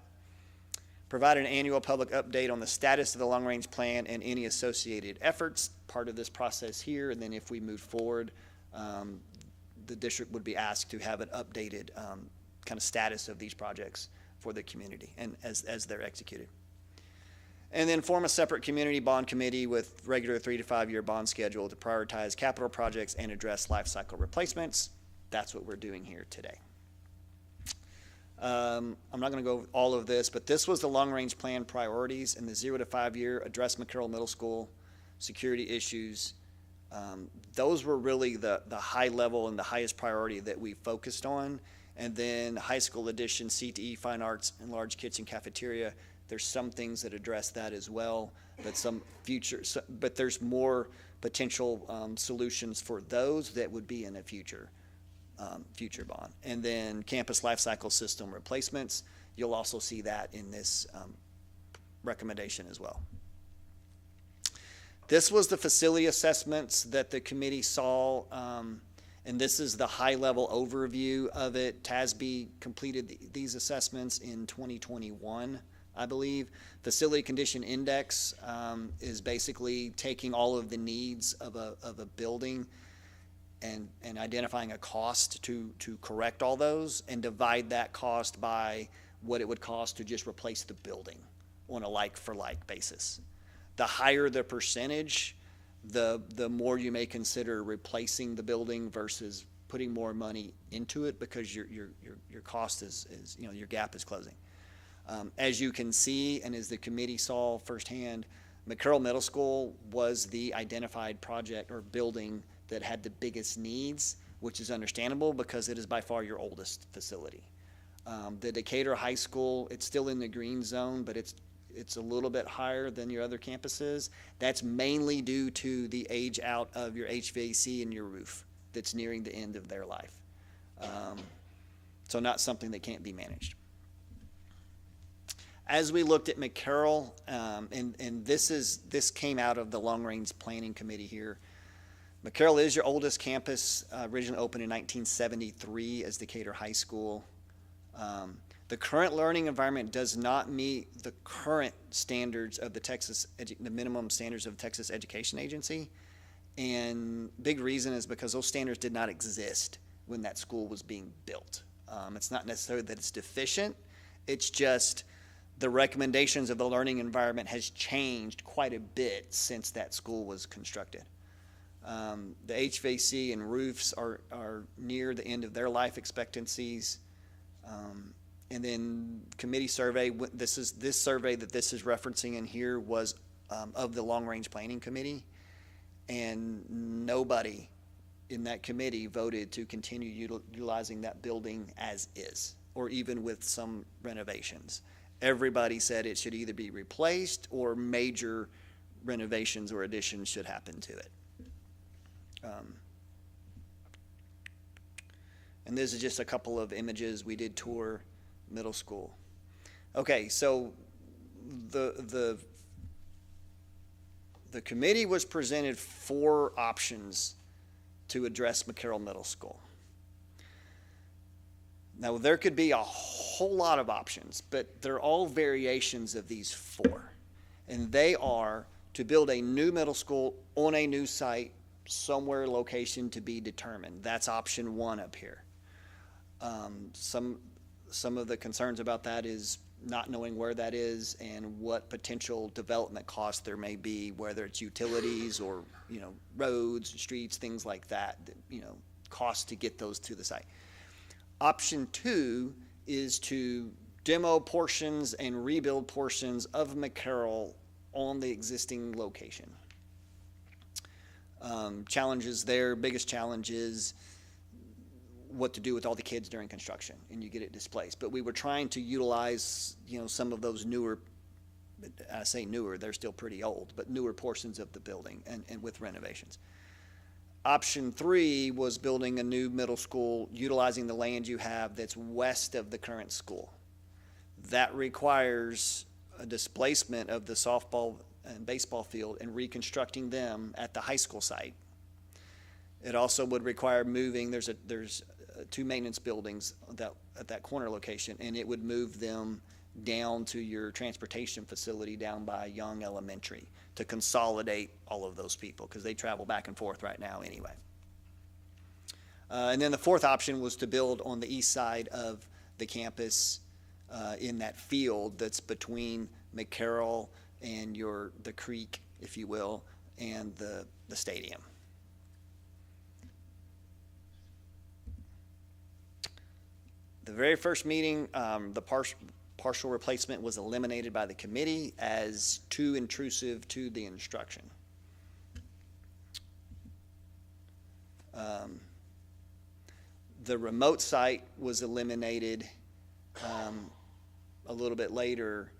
Provide an annual public update on the status of the long-range plan and any associated efforts, part of this process here. And then if we move forward, the district would be asked to have an updated kind of status of these projects for the community and as they're executed. And then form a separate community bond committee with regular 3 to 5 year bond schedule to prioritize capital projects and address life cycle replacements. That's what we're doing here today. I'm not going to go over all of this, but this was the long-range plan priorities in the 0 to 5 year, address McCarroll Middle School, security issues. Those were really the high level and the highest priority that we focused on. And then high school addition, CTE, fine arts, and large kitchen cafeteria. There's some things that address that as well, but there's more potential solutions for those that would be in a future bond. And then campus life cycle system replacements, you'll also see that in this recommendation as well. This was the facility assessments that the committee saw, and this is the high-level overview of it. TASB completed these assessments in 2021, I believe. Facility Condition Index is basically taking all of the needs of a building and identifying a cost to correct all those and divide that cost by what it would cost to just replace the building on a like-for-like basis. The higher the percentage, the more you may consider replacing the building versus putting more money into it because your cost is your gap is closing. As you can see, and as the committee saw firsthand, McCarroll Middle School was the identified project or building that had the biggest needs, which is understandable because it is by far your oldest facility. The Decatur High School, it's still in the green zone, but it's a little bit higher than your other campuses. That's mainly due to the age out of your HVAC and your roof that's nearing the end of their life. So not something that can't be managed. As we looked at McCarroll, and this came out of the long-range planning committee here. McCarroll is your oldest campus, originally opened in 1973 as Decatur High School. The current learning environment does not meet the current standards of the minimum standards of the Texas Education Agency. And big reason is because those standards did not exist when that school was being built. It's not necessarily that it's deficient, it's just the recommendations of the learning environment has changed quite a bit since that school was constructed. The HVAC and roofs are near the end of their life expectancies. And then committee survey, this survey that this is referencing in here was of the long-range planning committee. And nobody in that committee voted to continue utilizing that building as is, or even with some renovations. Everybody said it should either be replaced or major renovations or additions should happen to it. And this is just a couple of images. We did tour middle school. Okay, so the committee was presented 4 options to address McCarroll Middle School. Now, there could be a whole lot of options, but they're all variations of these 4. And they are to build a new middle school on a new site, somewhere location to be determined. That's option 1 up here. Some of the concerns about that is not knowing where that is and what potential development costs there may be, whether it's utilities or, roads, streets, things like that, costs to get those to the site. Option 2 is to demo portions and rebuild portions of McCarroll on the existing location. Challenges there, biggest challenge is what to do with all the kids during construction and you get it displaced. But we were trying to utilize, some of those newer, I say newer, they're still pretty old, but newer portions of the building and with renovations. Option 3 was building a new middle school utilizing the land you have that's west of the current school. That requires a displacement of the softball and baseball field and reconstructing them at the high school site. It also would require moving, there's two maintenance buildings at that corner location, and it would move them down to your transportation facility down by Young Elementary to consolidate all of those people, because they travel back and forth right now anyway. And then the fourth option was to build on the east side of the campus in that field that's between McCarroll and the creek, if you will, and the stadium. The very first meeting, the partial replacement was eliminated by the committee as too intrusive to the instruction. The remote site was eliminated a little bit later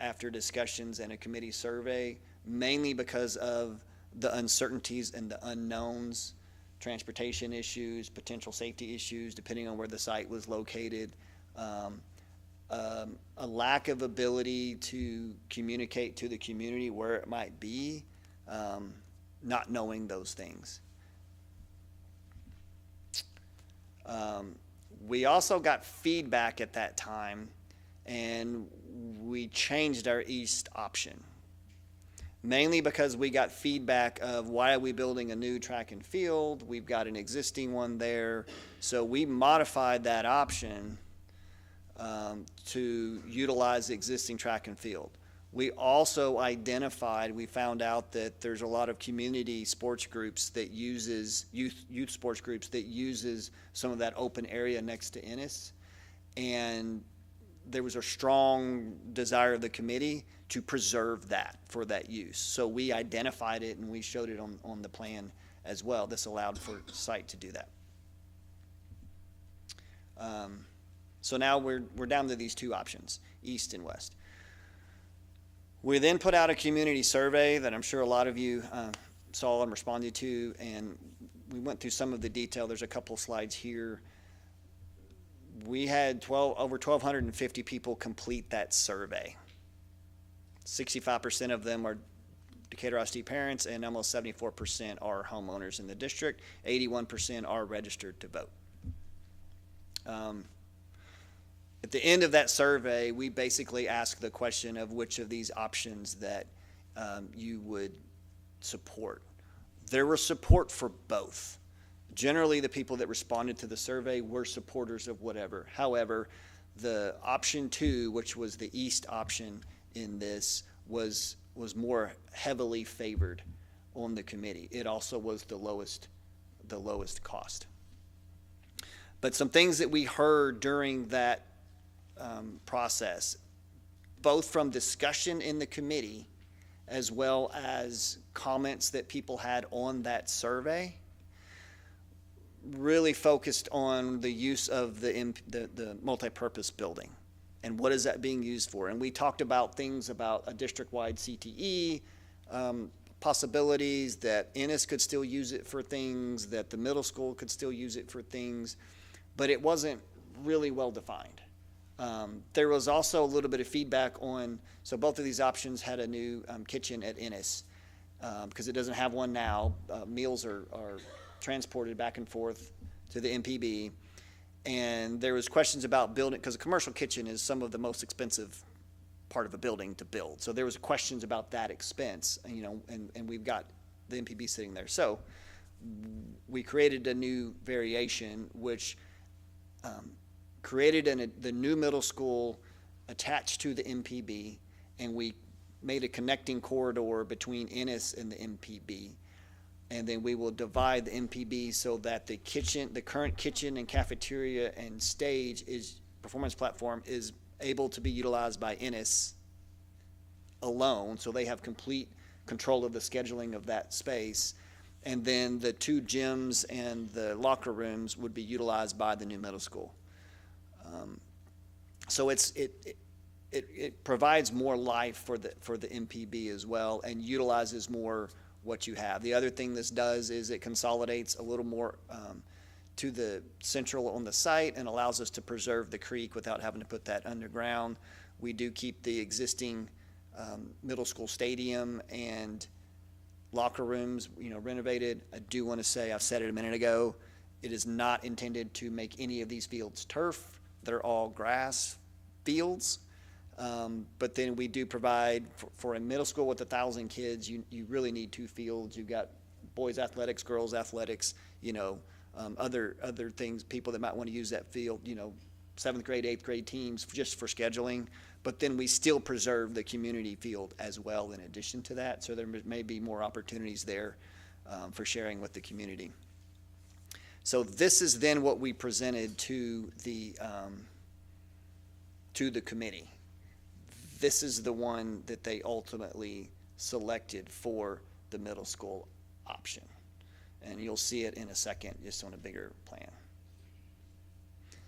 after discussions and a committee survey, mainly because of the uncertainties and the unknowns, transportation issues, potential safety issues, depending on where the site was located, a lack of ability to communicate to the community where it might be, not knowing those things. We also got feedback at that time, and we changed our east option, mainly because we got feedback of, why are we building a new track and field? We've got an existing one there. So we modified that option to utilize the existing track and field. We also we found out that there's a lot of community sports groups that uses, youth sports groups that uses some of that open area next to Ennis. And there was a strong desire of the committee to preserve that for that use. So we identified it and we showed it on the plan as well. This allowed for site to do that. So now we're down to these two options, east and west. We then put out a community survey that I'm sure a lot of you saw and responded to, and we went through some of the detail. There's a couple slides here. We had over 1,250 people complete that survey. 65% of them are Decatur ISD parents, and almost 74% are homeowners in the district. 81% are registered to vote. At the end of that survey, we basically asked the question of which of these options that you would support. There was support for both. Generally, the people that responded to the survey were supporters of whatever. However, the option 2, which was the east option in this, was more heavily favored on the committee. It also was the lowest cost. But some things that we heard during that process, both from discussion in the committee as well as comments that people had on that survey, really focused on the use of the multi-purpose building and what is that being used for. And we talked about things about a district-wide CTE, possibilities that Ennis could still use it for things, that the middle school could still use it for things, but it wasn't really well defined. There was also a little bit of feedback on, so both of these options had a new kitchen at Ennis, because it doesn't have one now. Meals are transported back and forth to the MPB, and there was questions about building, because a commercial kitchen is some of the most expensive part of a building to build. So there was questions about that expense, and we've got the MPB sitting there. So we created a new variation, which created the new middle school attached to the MPB, and we made a connecting corridor between Ennis and the MPB. And then we will divide the MPB so that the current kitchen and cafeteria and stage performance platform is able to be utilized by Ennis alone, so they have complete control of the scheduling of that space. And then the two gyms and the locker rooms would be utilized by the new middle school. So it provides more life for the MPB as well, and utilizes more what you have. The other thing this does is it consolidates a little more to the central on the site and allows us to preserve the creek without having to put that underground. We do keep the existing middle school stadium and locker rooms, renovated. I do want to say, I've said it a minute ago, it is not intended to make any of these fields turf. They're all grass fields. But then we do provide, for a middle school with 1,000 kids, you really need 2 fields. You've got boys athletics, girls athletics, other things, people that might want to use that field, 7th grade, 8th grade teams just for scheduling. But then we still preserve the community field as well in addition to that. So there may be more opportunities there for sharing with the community. So this is then what we presented to the committee. This is the one that they ultimately selected for the middle school option. And you'll see it in a second, just on a bigger plan.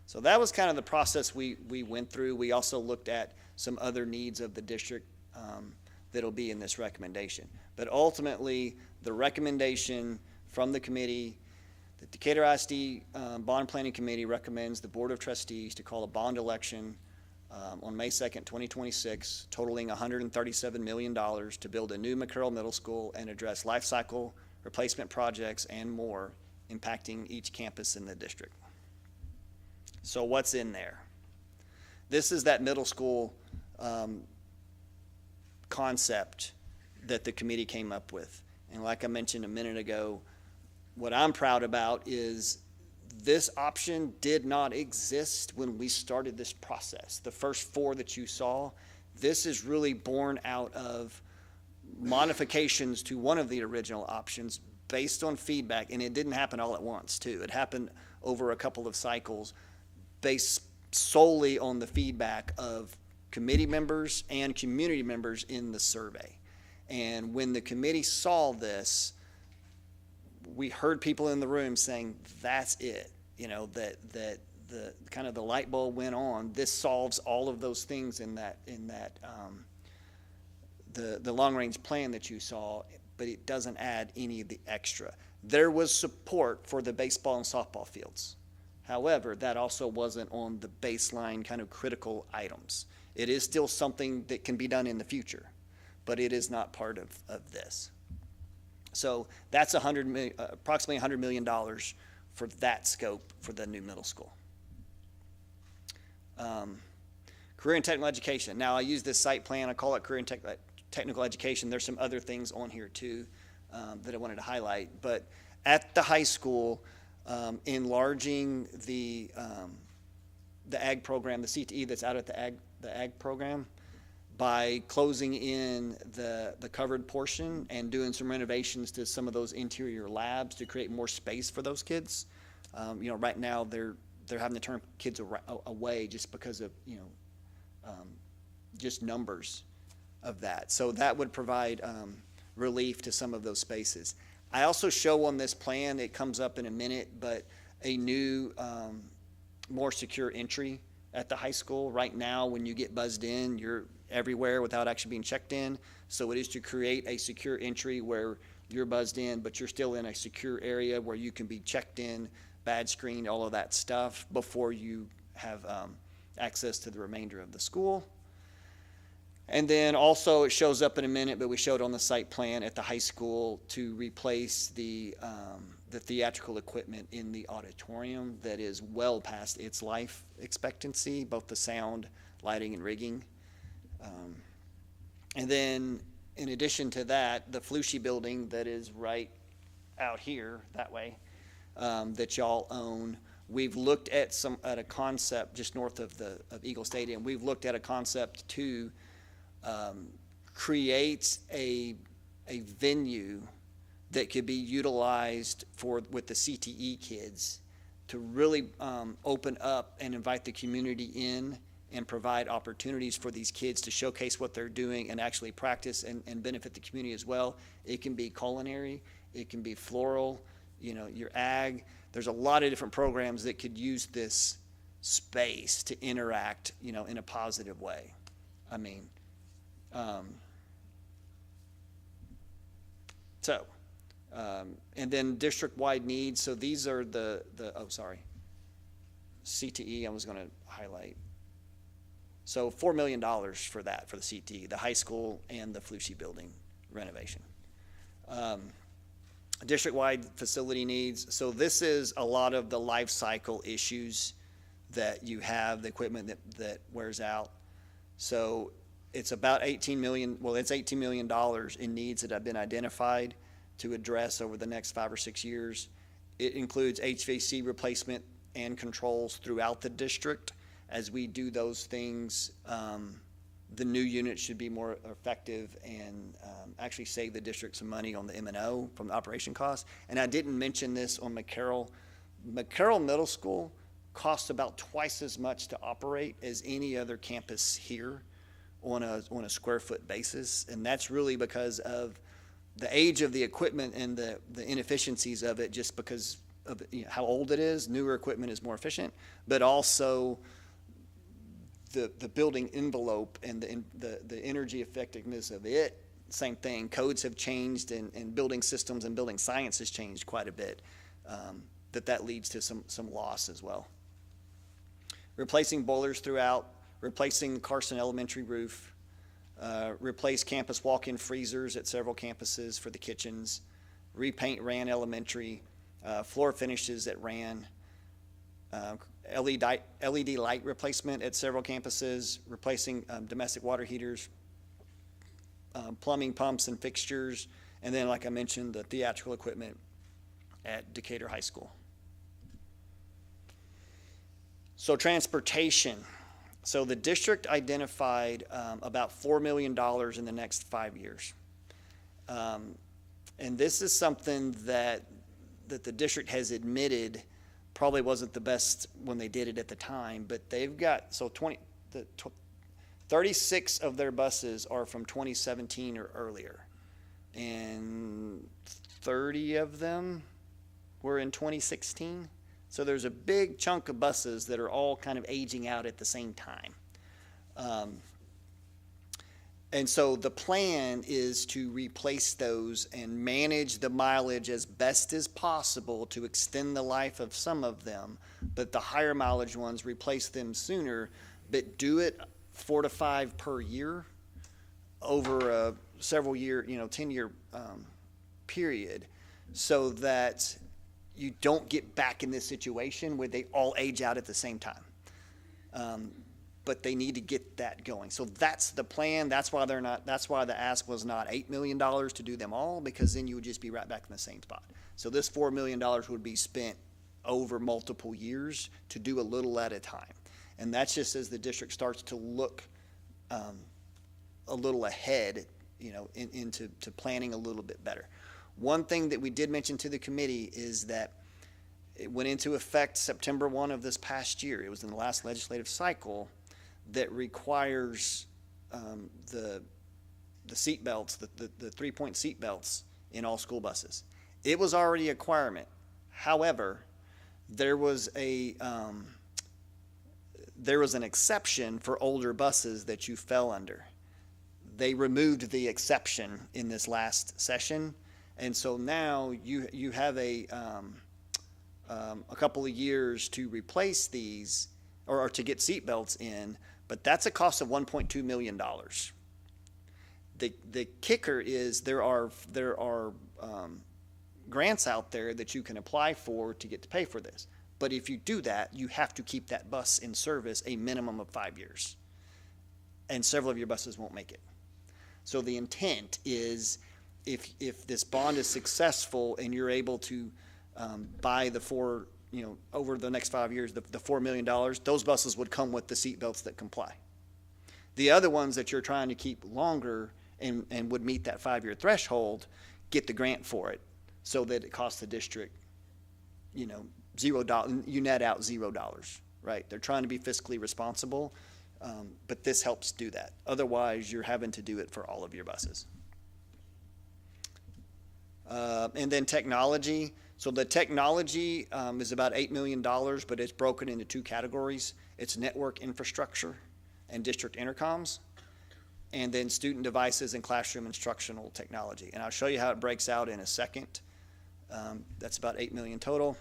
So that was kind of the process we went through. We also looked at some other needs of the district that'll be in this recommendation. But ultimately, the recommendation from the committee, the Decatur ISD Bond Planning Committee recommends the Board of Trustees to call a bond election on May 2nd, 2026, totaling $137 million to build a new McCurl Middle School and address life cycle replacement projects and more impacting each campus in the district. So what's in there? This is that middle school concept that the committee came up with. And like I mentioned a minute ago, what I'm proud about is this option did not exist when we started this process. The first 4 that you saw, this is really born out of modifications to one of the original options based on feedback, and it didn't happen all at once, too. It happened over a couple of cycles based solely on the feedback of committee members and community members in the survey. And when the committee saw this, we heard people in the room saying, that's it, that the kind of the light bulb went on. This solves all of those things in that the long-range plan that you saw, but it doesn't add any of the extra. There was support for the baseball and softball fields. However, that also wasn't on the baseline kind of critical items. It is still something that can be done in the future, but it is not part of this. So that's approximately $100 million for that scope for the new middle school. Career and technical education. Now I use this site plan, I call it career and technical education. There's some other things on here too that I wanted to highlight. But at the high school, enlarging the ag program, the CTE that's out at the ag program, by closing in the covered portion and doing some renovations to some of those interior labs to create more space for those kids. Right now they're having to turn kids away just because of just numbers of that. So that would provide relief to some of those spaces. I also show on this plan, it comes up in a minute, but a new more secure entry at the high school. Right now, when you get buzzed in, you're everywhere without actually being checked in. So it is to create a secure entry where you're buzzed in, but you're still in a secure area where you can be checked in, badge screened, all of that stuff before you have access to the remainder of the school. And then also it shows up in a minute, but we showed on the site plan at the high school to replace the theatrical equipment in the auditorium that is well past its life expectancy, both the sound, lighting, and rigging. And then in addition to that, the Flushy building that is right out here that way, that y'all own, we've looked at a concept just north of Eagle Stadium. We've looked at a concept to create a venue that could be utilized with the CTE kids to really open up and invite the community in and provide opportunities for these kids to showcase what they're doing and actually practice and benefit the community as well. It can be culinary, it can be floral, your ag. There's a lot of different programs that could use this space to interact, in a positive way. And then district-wide needs. So these are CTE I was going to highlight. So $4 million for that, for the CT, the high school and the Flushie building renovation. District-wide facility needs. So this is a lot of the life cycle issues that you have, the equipment that wears out. So it's about $18 million in needs that have been identified to address over the next 5 or 6 years. It includes HVAC replacement and controls throughout the district. As we do those things, the new unit should be more effective and actually save the district some money on the M&O from the operation costs. And I didn't mention this on McCarroll. McCarroll Middle School costs about twice as much to operate as any other campus here on a square foot basis. And that's really because of the age of the equipment and the inefficiencies of it, just because of how old it is. Newer equipment is more efficient, but also the building envelope and the energy effectiveness of it, same thing. Codes have changed and building systems and building science has changed quite a bit. That leads to some loss as well. Replacing boilers throughout, replacing the Carson Elementary roof, replace campus walk-in freezers at several campuses for the kitchens, repaint Rand Elementary, floor finishes at Rand, LED light replacement at several campuses, replacing domestic water heaters, plumbing pumps and fixtures, and then, like I mentioned, the theatrical equipment at Decatur High School. So transportation. So the district identified about $4 million in the next 5 years. And this is something that the district has admitted probably wasn't the best when they did it at the time, but they've got, 36 of their buses are from 2017 or earlier, and 30 of them were in 2016. So there's a big chunk of buses that are all kind of aging out at the same time. And so the plan is to replace those and manage the mileage as best as possible to extend the life of some of them, but the higher mileage ones, replace them sooner, but do it 4 to 5 per year over a several year, 10-year period, so that you don't get back in this situation where they all age out at the same time. But they need to get that going. So that's the plan. That's why the ask was not $8 million to do them all, because then you would just be right back in the same spot. So this $4 million would be spent over multiple years to do a little at a time. And that's just as the district starts to look a little ahead, into planning a little bit better. One thing that we did mention to the committee is that it went into effect September 1 of this past year. It was in the last legislative cycle that requires the seat belts, the 3-point seat belts in all school buses. It was already a requirement. However, there was an exception for older buses that you fell under. They removed the exception in this last session, and so now you have a couple of years to replace these or to get seat belts in, but that's a cost of $1.2 million. The kicker is there are grants out there that you can apply for to get to pay for this. But if you do that, you have to keep that bus in service a minimum of 5 years. And several of your buses won't make it. So the intent is if this bond is successful and you're able to buy over the next 5 years, the $4 million, those buses would come with the seat belts that comply. The other ones that you're trying to keep longer and would meet that 5-year threshold, get the grant for it so that it costs the district, $0. You net out $0, right? They're trying to be fiscally responsible, but this helps do that. Otherwise, you're having to do it for all of your buses. And then technology. So the technology is about $8 million, but it's broken into 2 categories. It's network infrastructure and district intercoms, and then student devices and classroom instructional technology. And I'll show you how it breaks out in a second. That's about $8 million total.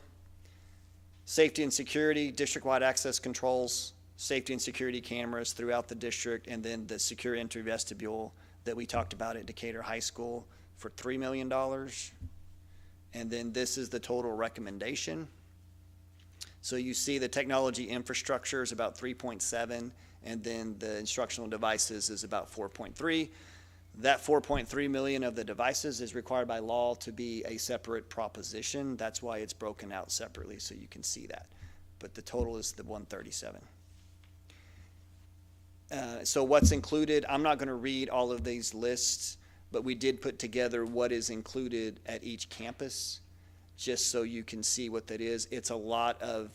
Safety and security, district-wide access controls, safety and security cameras throughout the district, and then the secure entry vestibule that we talked about at Decatur High School for $3 million. And then this is the total recommendation. So you see the technology infrastructure is about 3.7, and then the instructional devices is about 4.3. That 4.3 million of the devices is required by law to be a separate proposition. That's why it's broken out separately, so you can see that. But the total is the 137. So what's included, I'm not going to read all of these lists, but we did put together what is included at each campus, just so you can see what that is. It's a lot of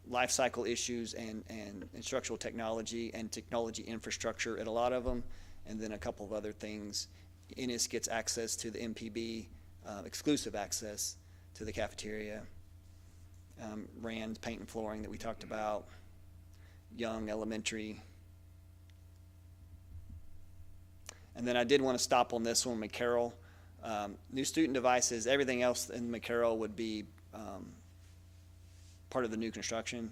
life cycle issues and instructional technology and technology infrastructure at a lot of them, and then a couple of other things. Ennis gets access to the MPB, exclusive access to the cafeteria. Rand paint and flooring that we talked about. Young Elementary. And then I did want to stop on this one, McCarroll. New student devices, everything else in McCarroll would be part of the new construction.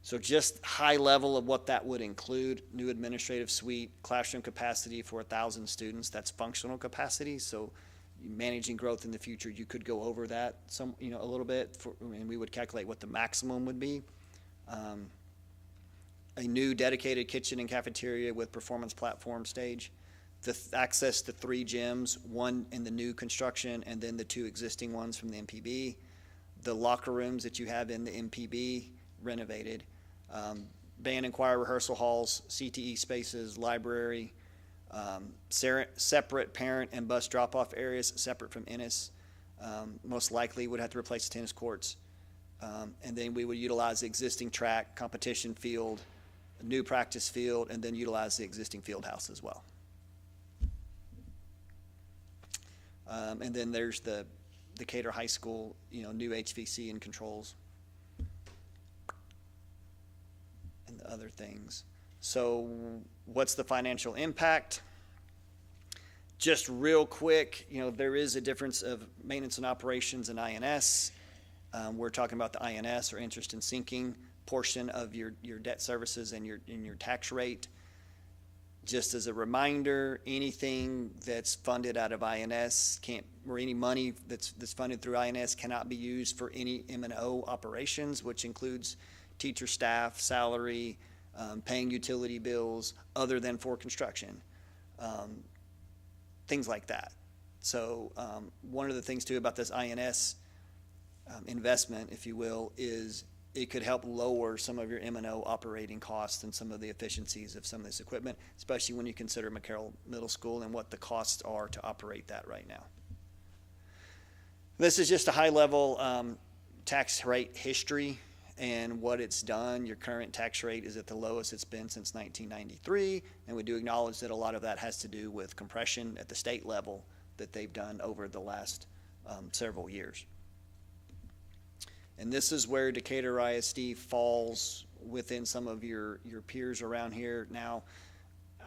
So just high level of what that would include: new administrative suite, classroom capacity for 1,000 students. That's functional capacity. So managing growth in the future, you could go over that a little bit, and we would calculate what the maximum would be. A new dedicated kitchen and cafeteria with performance platform stage, the access to 3 gyms, 1 in the new construction and then the 2 existing ones from the MPB, the locker rooms that you have in the MPB renovated, band and choir rehearsal halls, CTE spaces, library, separate parent and bus drop-off areas separate from Ennis. Most likely would have to replace the tennis courts. And then we would utilize the existing track, competition field, a new practice field, and then utilize the existing field house as well. And then there's the Decatur High School, new HVC and controls and the other things. So what's the financial impact? Just real quick, there is a difference of maintenance and operations and INS. We're talking about the INS, or interest in sinking, portion of your debt services and your tax rate. Just as a reminder, anything that's funded out of INS or any money that's funded through INS cannot be used for any M&O operations, which includes teacher staff, salary, paying utility bills, other than for construction, things like that. So one of the things too about this INS investment, if you will, is it could help lower some of your M&O operating costs and some of the efficiencies of some of this equipment, especially when you consider McCarroll Middle School and what the costs are to operate that right now. This is just a high-level tax rate history and what it's done. Your current tax rate is at the lowest it's been since 1993, and we do acknowledge that a lot of that has to do with compression at the state level that they've done over the last several years. And this is where Decatur ISD falls within some of your peers around here. Now,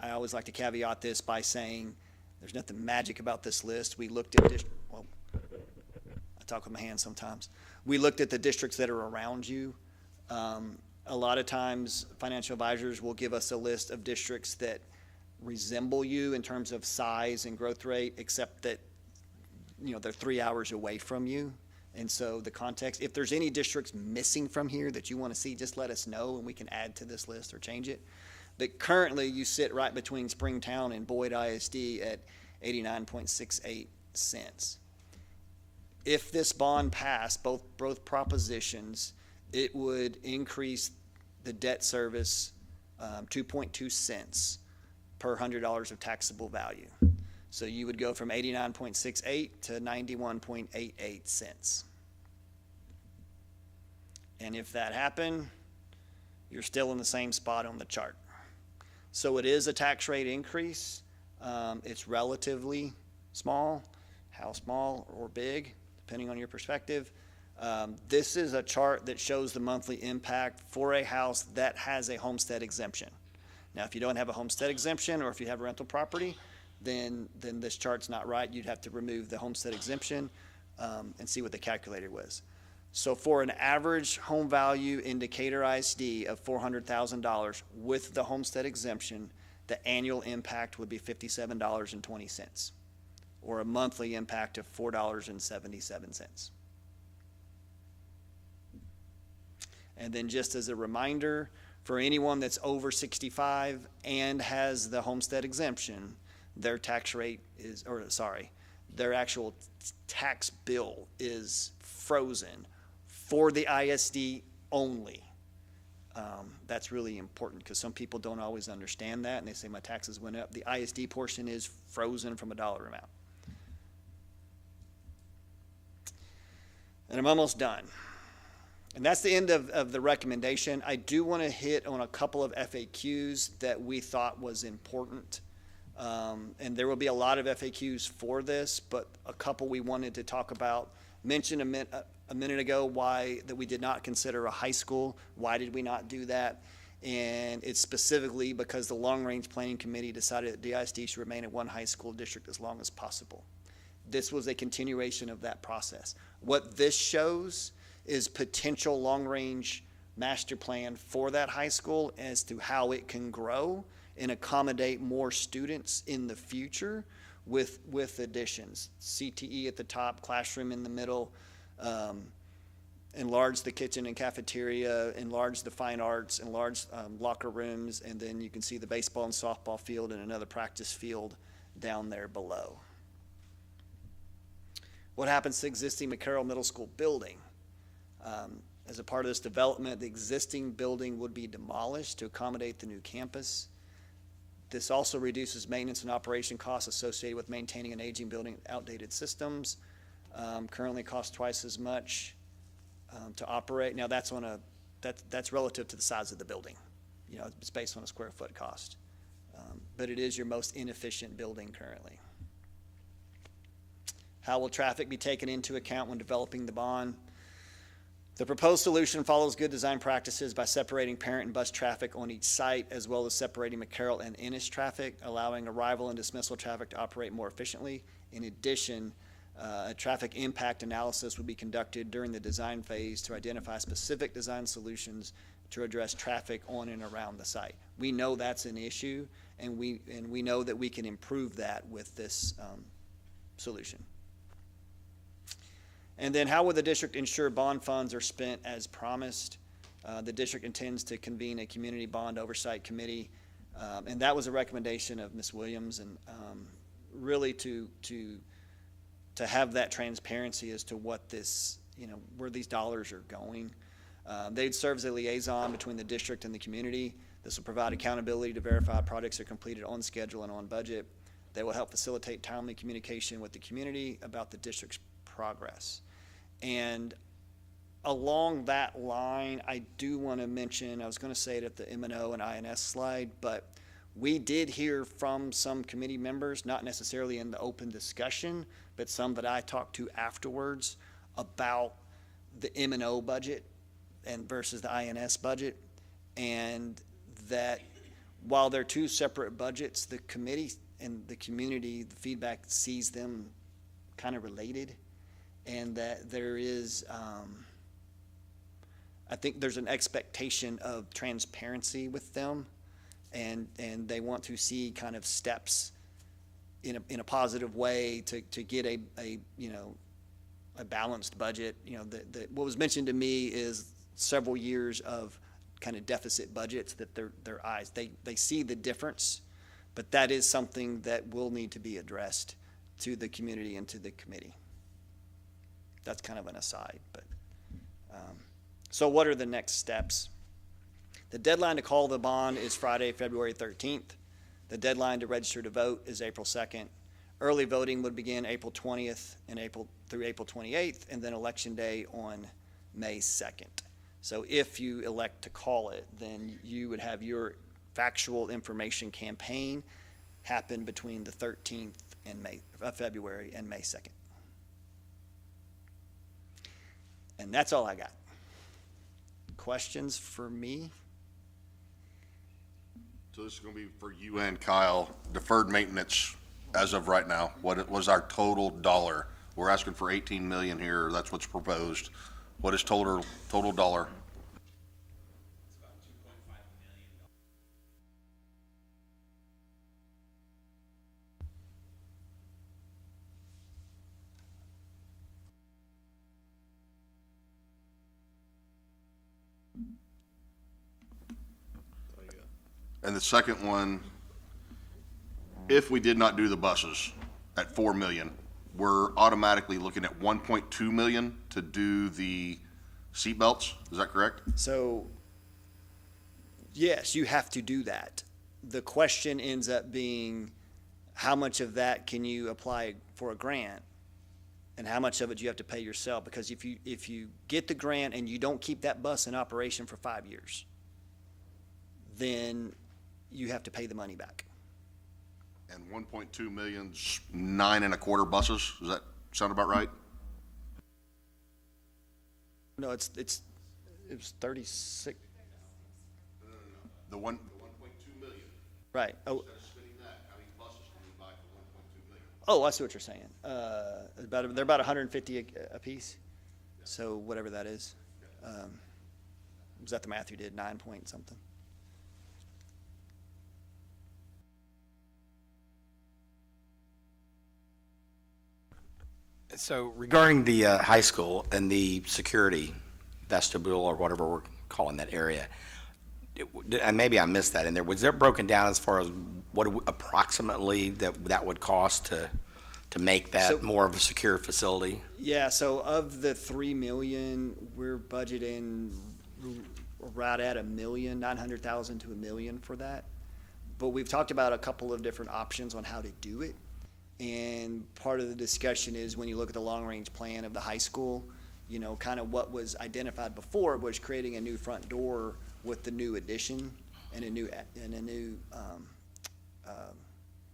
I always like to caveat this by saying there's nothing magic about this list. We looked at I talk with my hands sometimes. We looked at the districts that are around you. A lot of times, financial advisors will give us a list of districts that resemble you in terms of size and growth rate, except that they're 3 hours away from you. And so the context, if there's any districts missing from here that you want to see, just let us know and we can add to this list or change it. But currently you sit right between Springtown and Boyd ISD at 89.68 cents. If this bond passed, both propositions, it would increase the debt service 2.2 cents per $100 of taxable value. So you would go from 89.68 to 91.88 cents. And if that happened, you're still in the same spot on the chart. So it is a tax rate increase. It's relatively small. How small or big, depending on your perspective. This is a chart that shows the monthly impact for a house that has a homestead exemption. Now, if you don't have a homestead exemption, or if you have a rental property, then this chart's not right. You'd have to remove the homestead exemption and see what the calculator was. So for an average home value in Decatur ISD of $400,000 with the homestead exemption, the annual impact would be $57.20, or a monthly impact of $4.77. And then just as a reminder, for anyone that's over 65 and has the homestead exemption, their tax rate is, their actual tax bill is frozen for the ISD only. That's really important because some people don't always understand that, and they say my taxes went up. The ISD portion is frozen from a dollar amount. And I'm almost done. And that's the end of the recommendation. I do want to hit on a couple of FAQs that we thought was important. And there will be a lot of FAQs for this, but a couple we wanted to talk about. Mentioned a minute ago why that we did not consider a high school. Why did we not do that? And it's specifically because the Long Range Planning Committee decided that DISD should remain in one high school district as long as possible. This was a continuation of that process. What this shows is potential long-range master plan for that high school as to how it can grow and accommodate more students in the future with additions. CTE at the top, classroom in the middle, enlarge the kitchen and cafeteria, enlarge the fine arts, enlarge locker rooms, and then you can see the baseball and softball field and another practice field down there below. What happens to the existing McCarroll Middle School building? As a part of this development, the existing building would be demolished to accommodate the new campus. This also reduces maintenance and operation costs associated with maintaining an aging building with outdated systems. Currently costs twice as much to operate. Now that's that's relative to the size of the building. You know, it's based on a square foot cost. But it is your most inefficient building currently. How will traffic be taken into account when developing the bond? The proposed solution follows good design practices by separating parent and bus traffic on each site, as well as separating McCarroll and Ennis traffic, allowing arrival and dismissal traffic to operate more efficiently. In addition, a traffic impact analysis would be conducted during the design phase to identify specific design solutions to address traffic on and around the site. We know that's an issue, and we know that we can improve that with this solution. And then how will the district ensure bond funds are spent as promised? The district intends to convene a community bond oversight committee, and that was a recommendation of Ms. Williams, and really to have that transparency as to what this, you know, where these dollars are going. They'd serve as a liaison between the district and the community. This will provide accountability to verify projects are completed on schedule and on budget. They will help facilitate timely communication with the community about the district's progress. And along that line, I do want to mention, I was going to say it at the M&O and INS slide, but we did hear from some committee members, not necessarily in the open discussion, but some that I talked to afterwards about the M&O budget and versus the INS budget, and that while they're two separate budgets, the committee and the community, the feedback sees them kind of related, and that there is, I think there's an expectation of transparency with them, and they want to see kind of steps in a positive way to get a you know, a balanced budget. You know, what was mentioned to me is several years of kind of deficit budgets that their eyes, they see the difference, but that is something that will need to be addressed to the community and to the committee. That's kind of an aside, but so what are the next steps? The deadline to call the bond is Friday, February 13th. The deadline to register to vote is April 2nd. Early voting would begin April 20th and through April 28th, and then election day on May 2nd. So if you elect to call it, then you would have your factual information campaign happen between the 13th and February and May 2nd. And that's all I got. Questions for me? So this is gonna be for you and Kyle, deferred maintenance as of right now. What was our total dollar? We're asking for 18 million here, that's what's proposed. What is total dollar? And the second one, if we did not do the buses at 4 million, we're automatically looking at 1.2 million to do the seatbelts. Is that correct? So, yes, you have to do that. The question ends up being, how much of that can you apply for a grant? And how much of it do you have to pay yourself? Because if you get the grant and you don't keep that bus in operation for 5 years, then you have to pay the money back. And 1.2 million's 9 1/4 buses. Does that sound about right? No, it was 36, The 1.2 million. right. Oh, Instead of spending that, how many buses can we buy for 1.2 million? oh, I see what you're saying. They're about 150 a piece, so whatever that is. Was that the math you did, 9 point something? So regarding the high school and the security vestibule or whatever we're calling that area, and maybe I missed that in there, was that broken down as far as what approximately that would cost to make that So- more of a secure facility? Yeah, so of the 3 million, we're budgeting right at 900,000 to 1 million for that. But we've talked about a couple of different options on how to do it. And part of the discussion is when you look at the long-range plan of the high school, you know, kind of what was identified before was creating a new front door with the new addition and a new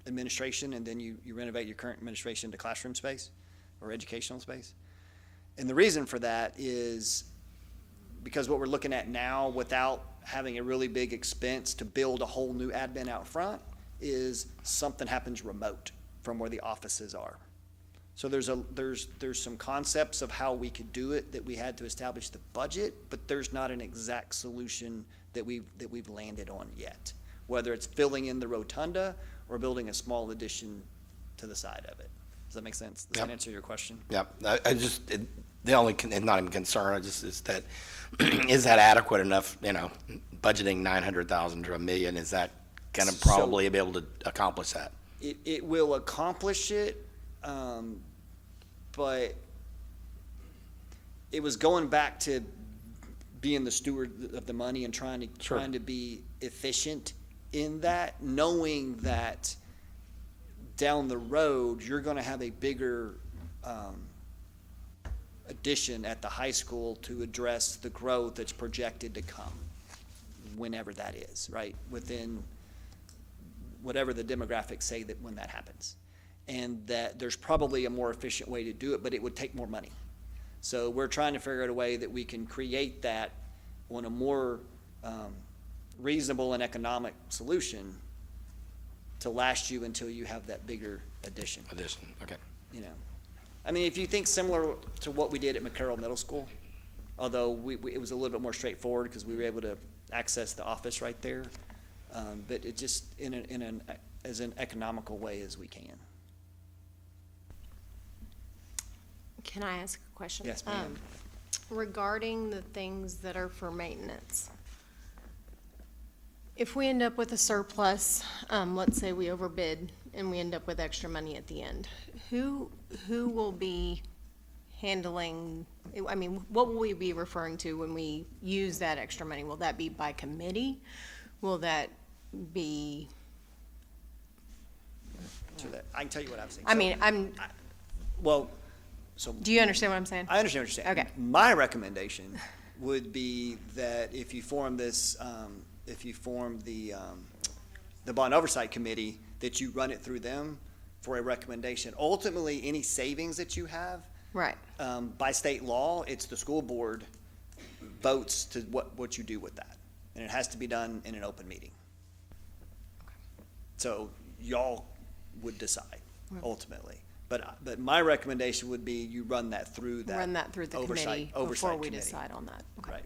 administration, and then you renovate your current administration to classroom space or educational space. And the reason for that is because what we're looking at now, without having a really big expense to build a whole new admin out front, is something happens remote from where the offices are. So there's some concepts of how we could do it that we had to establish the budget, but there's not an exact solution that we've landed on yet. Whether it's filling in the rotunda or building a small addition to the side of it. Does that make sense? Does that Yep. answer your question? Yeah, the only, it's not even concern, is that, is that adequate enough, you know, budgeting 900,000 to 1 million, is that gonna So- probably be able to accomplish that? It will accomplish it, but it was going back to being the steward of the money and trying to be efficient in that, knowing that down the road, you're gonna have a bigger, addition at the high school to address the growth that's projected to come, whenever that is, right? Within whatever the demographics say that when that happens. And that there's probably a more efficient way to do it, but it would take more money. So we're trying to figure out a way that we can create that on a more reasonable and economic solution to last you until you have that bigger addition, Okay. you know? I mean, if you think similar to what we did at McCarroll Middle School, although it was a little bit more straightforward because we were able to access the office right there, but it just as an economical way as we can. Can I ask a question? Yes, ma'am. Regarding the things that are for maintenance, if we end up with a surplus, let's say we overbid and we end up with extra money at the end, who will be handling, I mean, what will we be referring to when we use that extra money? Will that be by committee? Will that be, To that, I can tell you what I've seen. I mean, Well, so do you understand what I'm saying? I understand what you're saying. Okay. My recommendation would be that if you form this, if you form the bond oversight committee, that you run it through them for a recommendation. Ultimately, any savings that you have, Right. by state law, it's the school board votes to what you do with that. And it has to be done in an open meeting. So y'all would decide ultimately. But my recommendation would be you run that through that. Run that through the committee before oversight we committee. decide on that. Okay. Right.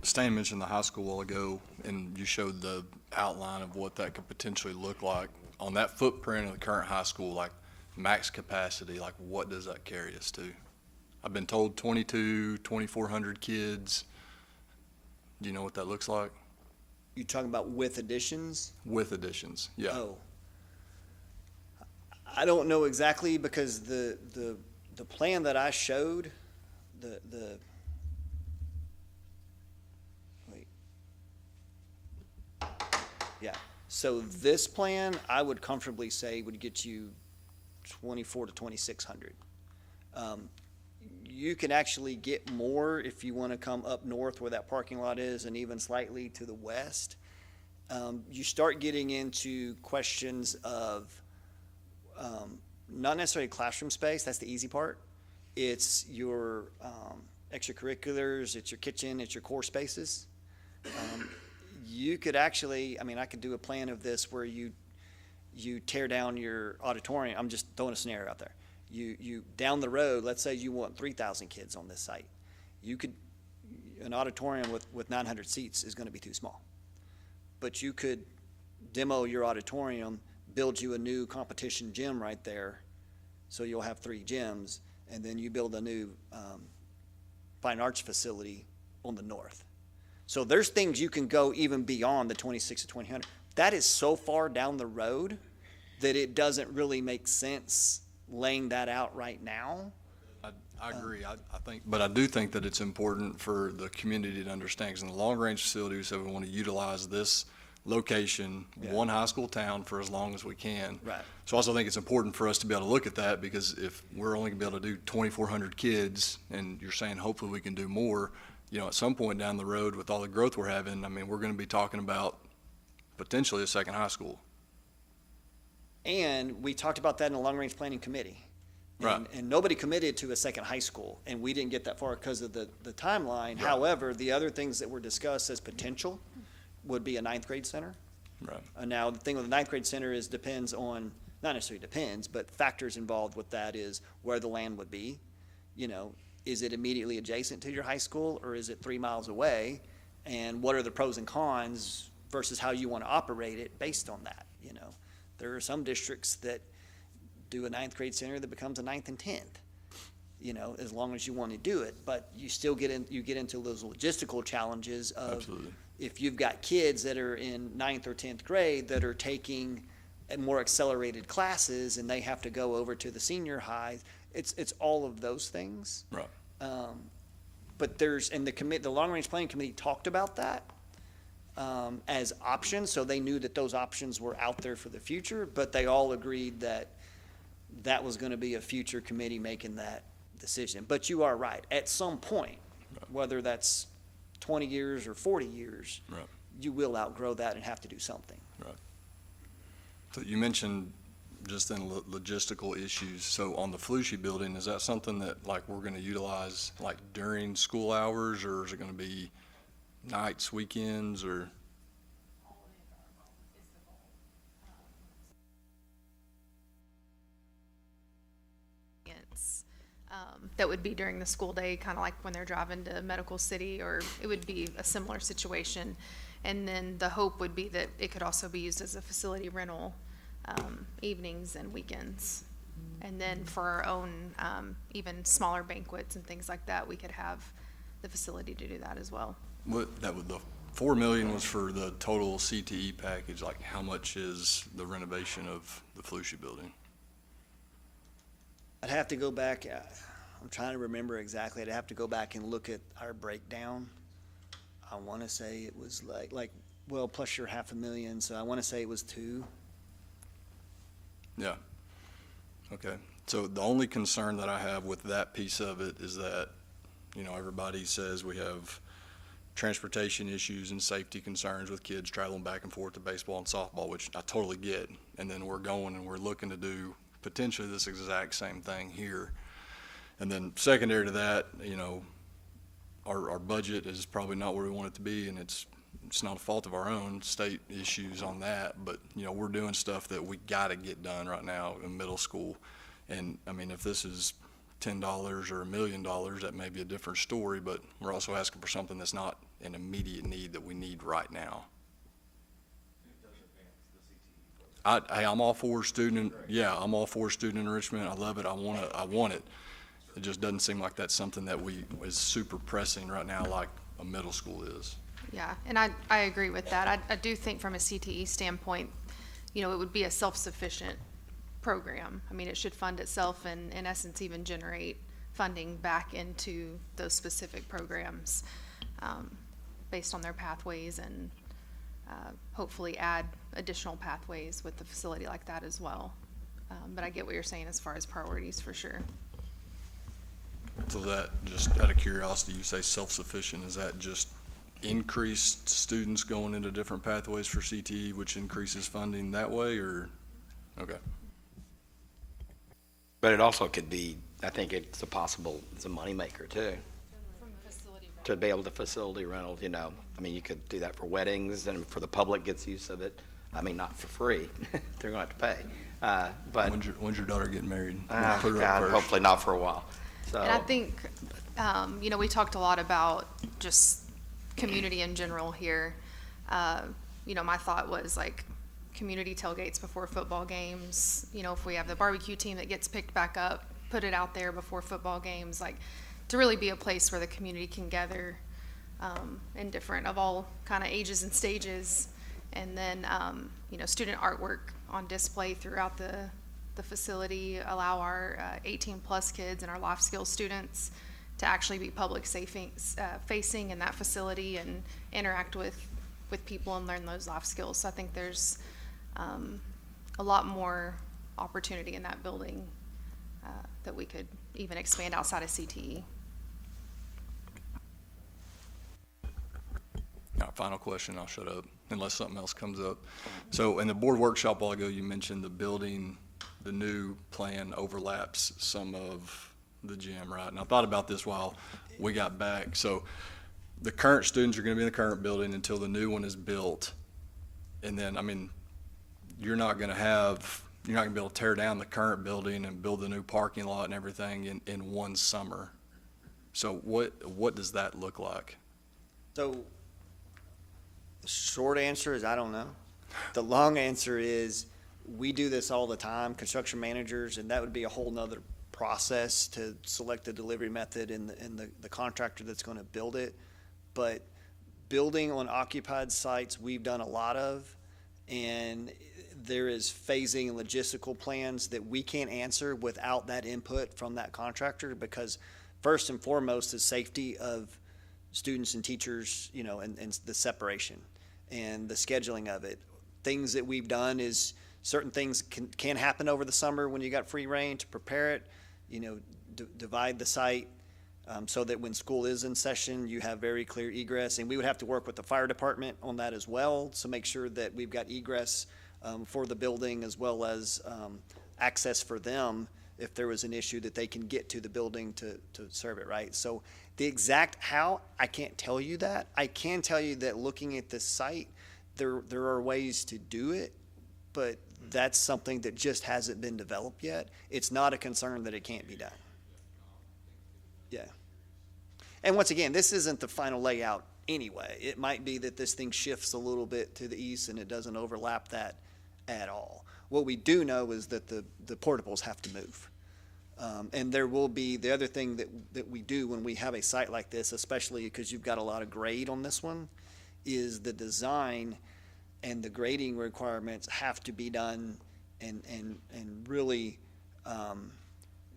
Stan mentioned the high school a while ago, and you showed the outline of what that could potentially look like. On that footprint of the current high school, like max capacity, like what does that carry us to? I've been told 2,400 kids. Do you know what that looks like? You talking about with additions? With additions, yeah. Oh. I don't know exactly because the plan that I showed, wait. Yeah, so this plan, I would comfortably say would get you 2,400 to 2,600. You can actually get more if you want to come up north where that parking lot is and even slightly to the west. You start getting into questions of not necessarily classroom space, that's the easy part. It's your extracurriculars, it's your kitchen, it's your core spaces. You could actually, I mean, I could do a plan of this where you tear down your auditorium. I'm just throwing a scenario out there. You down the road, let's say you want 3,000 kids on this site. You could, an auditorium with 900 seats is going to be too small. But you could demo your auditorium, build you a new competition gym right there, so you'll have 3 gyms, and then you build a new fine arts facility on the north. So there's things you can go even beyond the 2,600 to 2,000. That is so far down the road that it doesn't really make sense laying that out right now. I agree. I think, but I do think that it's important for the community to understand, because in the long-range facility, we said we want to utilize this location, Yeah. one high school town, for as long as we can. Right. So I also think it's important for us to be able to look at that, because if we're only going to be able to do 2,400 kids, and you're saying hopefully we can do more, you know, at some point down the road with all the growth we're having, I mean, we're going to be talking about potentially a second high school. And we talked about that in the long-range planning committee. Right. And nobody committed to a second high school, and we didn't get that far because of the timeline. However, the other things that were discussed as potential would be a 9th grade center. Right. Now, the thing with the 9th grade center is depends on, not necessarily depends, but factors involved with that is where the land would be. You know, is it immediately adjacent to your high school, or is it 3 miles away? And what are the pros and cons versus how you want to operate it based on that, you know? There are some districts that do a 9th grade center that becomes a 9th and 10th, you know, as long as you want to do it. But you still get into those logistical challenges of Absolutely. if you've got kids that are in 9th or 10th grade that are taking more accelerated classes and they have to go over to the senior high, it's all of those things. Right. But the long-range planning committee talked about that as options, so they knew that those options were out there for the future, but they all agreed that that was going to be a future committee making that decision. But you are right, at some point, whether that's 20 years or 40 years, Right. you will outgrow that and have to do something. Right. So you mentioned just in logistical issues. So on the Flushy building, is that something that like we're going to utilize like during school hours, or is it going to be nights, weekends, or? That would be during the school day, kind of like when they're driving to Medical City, or it would be a similar situation. And then the hope would be that it could also be used as a facility rental, evenings and weekends. And then for our own, even smaller banquets and things like that, we could have the facility to do that as well. The $4 million was for the total CTE package. Like, how much is the renovation of the Flushy building? I'd have to go back, I'm trying to remember exactly, I'd have to go back and look at our breakdown. I want to say it was well, plus your $500,000, so I want to say it was 2. Yeah. Okay. So the only concern that I have with that piece of it is that, you know, everybody says we have transportation issues and safety concerns with kids traveling back and forth to baseball and softball, which I totally get. And then we're going and we're looking to do potentially this exact same thing here. And then secondary to that, you know, our budget is probably not where we want it to be, and it's it's not a fault of our own, state issues on that, but, you know, we're doing stuff that we gotta get done right now in middle school. And, I mean, if this is $10 or $1 million, that may be a different story, but we're also asking for something that's not an immediate need that we need right now. I'm all for student, I'm all for student enrichment. I love it. I want it. It just doesn't seem like that's something that is super pressing right now like a middle school is. Yeah, and I agree with that. I do think from a CTE standpoint, you know, it would be a self-sufficient program. I mean, it should fund itself and in essence even generate funding back into those specific programs based on their pathways and hopefully add additional pathways with the facility like that as well. But I get what you're saying as far as priorities for sure. So that, just out of curiosity, you say self-sufficient, is that just increased students going into different pathways for CTE, which increases funding that way, or, okay. But it also could be, I think it's a moneymaker too. To be able to facility rental, you know, I mean, you could do that for weddings and for the public gets use of it. I mean, not for free, they're gonna have to pay, but. When's your daughter getting married? Oh, God, hopefully not for a while, so. And I think, you know, we talked a lot about just community in general here. You know, my thought was like community tailgates before football games. You know, if we have the barbecue team that gets picked back up, put it out there before football games, like to really be a place where the community can gather and different of all kind of ages and stages. And then, you know, student artwork on display throughout the facility, allow our 18-plus kids and our life skills students to actually be public facing in that facility and interact with people and learn those life skills. So I think there's a lot more opportunity in that building that we could even expand outside of CTE. All right, final question, I'll shut up unless something else comes up. So in the board workshop a while ago, you mentioned the building, the new plan overlaps some of the gym, right? And I thought about this while we got back. So the current students are gonna be in the current building until the new one is built. And then, I mean, you're not gonna be able to tear down the current building and build the new parking lot and everything in one summer. So what does that look like? So the short answer is I don't know. The long answer is we do this all the time, construction managers, and that would be a whole nother process to select the delivery method and the contractor that's going to build it. But building on occupied sites, we've done a lot of, and there is phasing and logistical plans that we can't answer without that input from that contractor, because first and foremost is safety of students and teachers, you know, and the separation and the scheduling of it. Things that we've done is certain things can happen over the summer when you got free reign to prepare it, you know, divide the site so that when school is in session, you have very clear egress. And we would have to work with the fire department on that as well, so make sure that we've got egress for the building as well as access for them if there was an issue that they can get to the building to serve it, right? So the exact how, I can't tell you that. I can tell you that looking at this site, there are ways to do it, but that's something that just hasn't been developed yet. It's not a concern that it can't be done. Yeah. And once again, this isn't the final layout anyway. It might be that this thing shifts a little bit to the east and it doesn't overlap that at all. What we do know is that the portables have to move. And there will be, the other thing that we do when we have a site like this, especially because you've got a lot of grade on this one, is the design and the grading requirements have to be done and really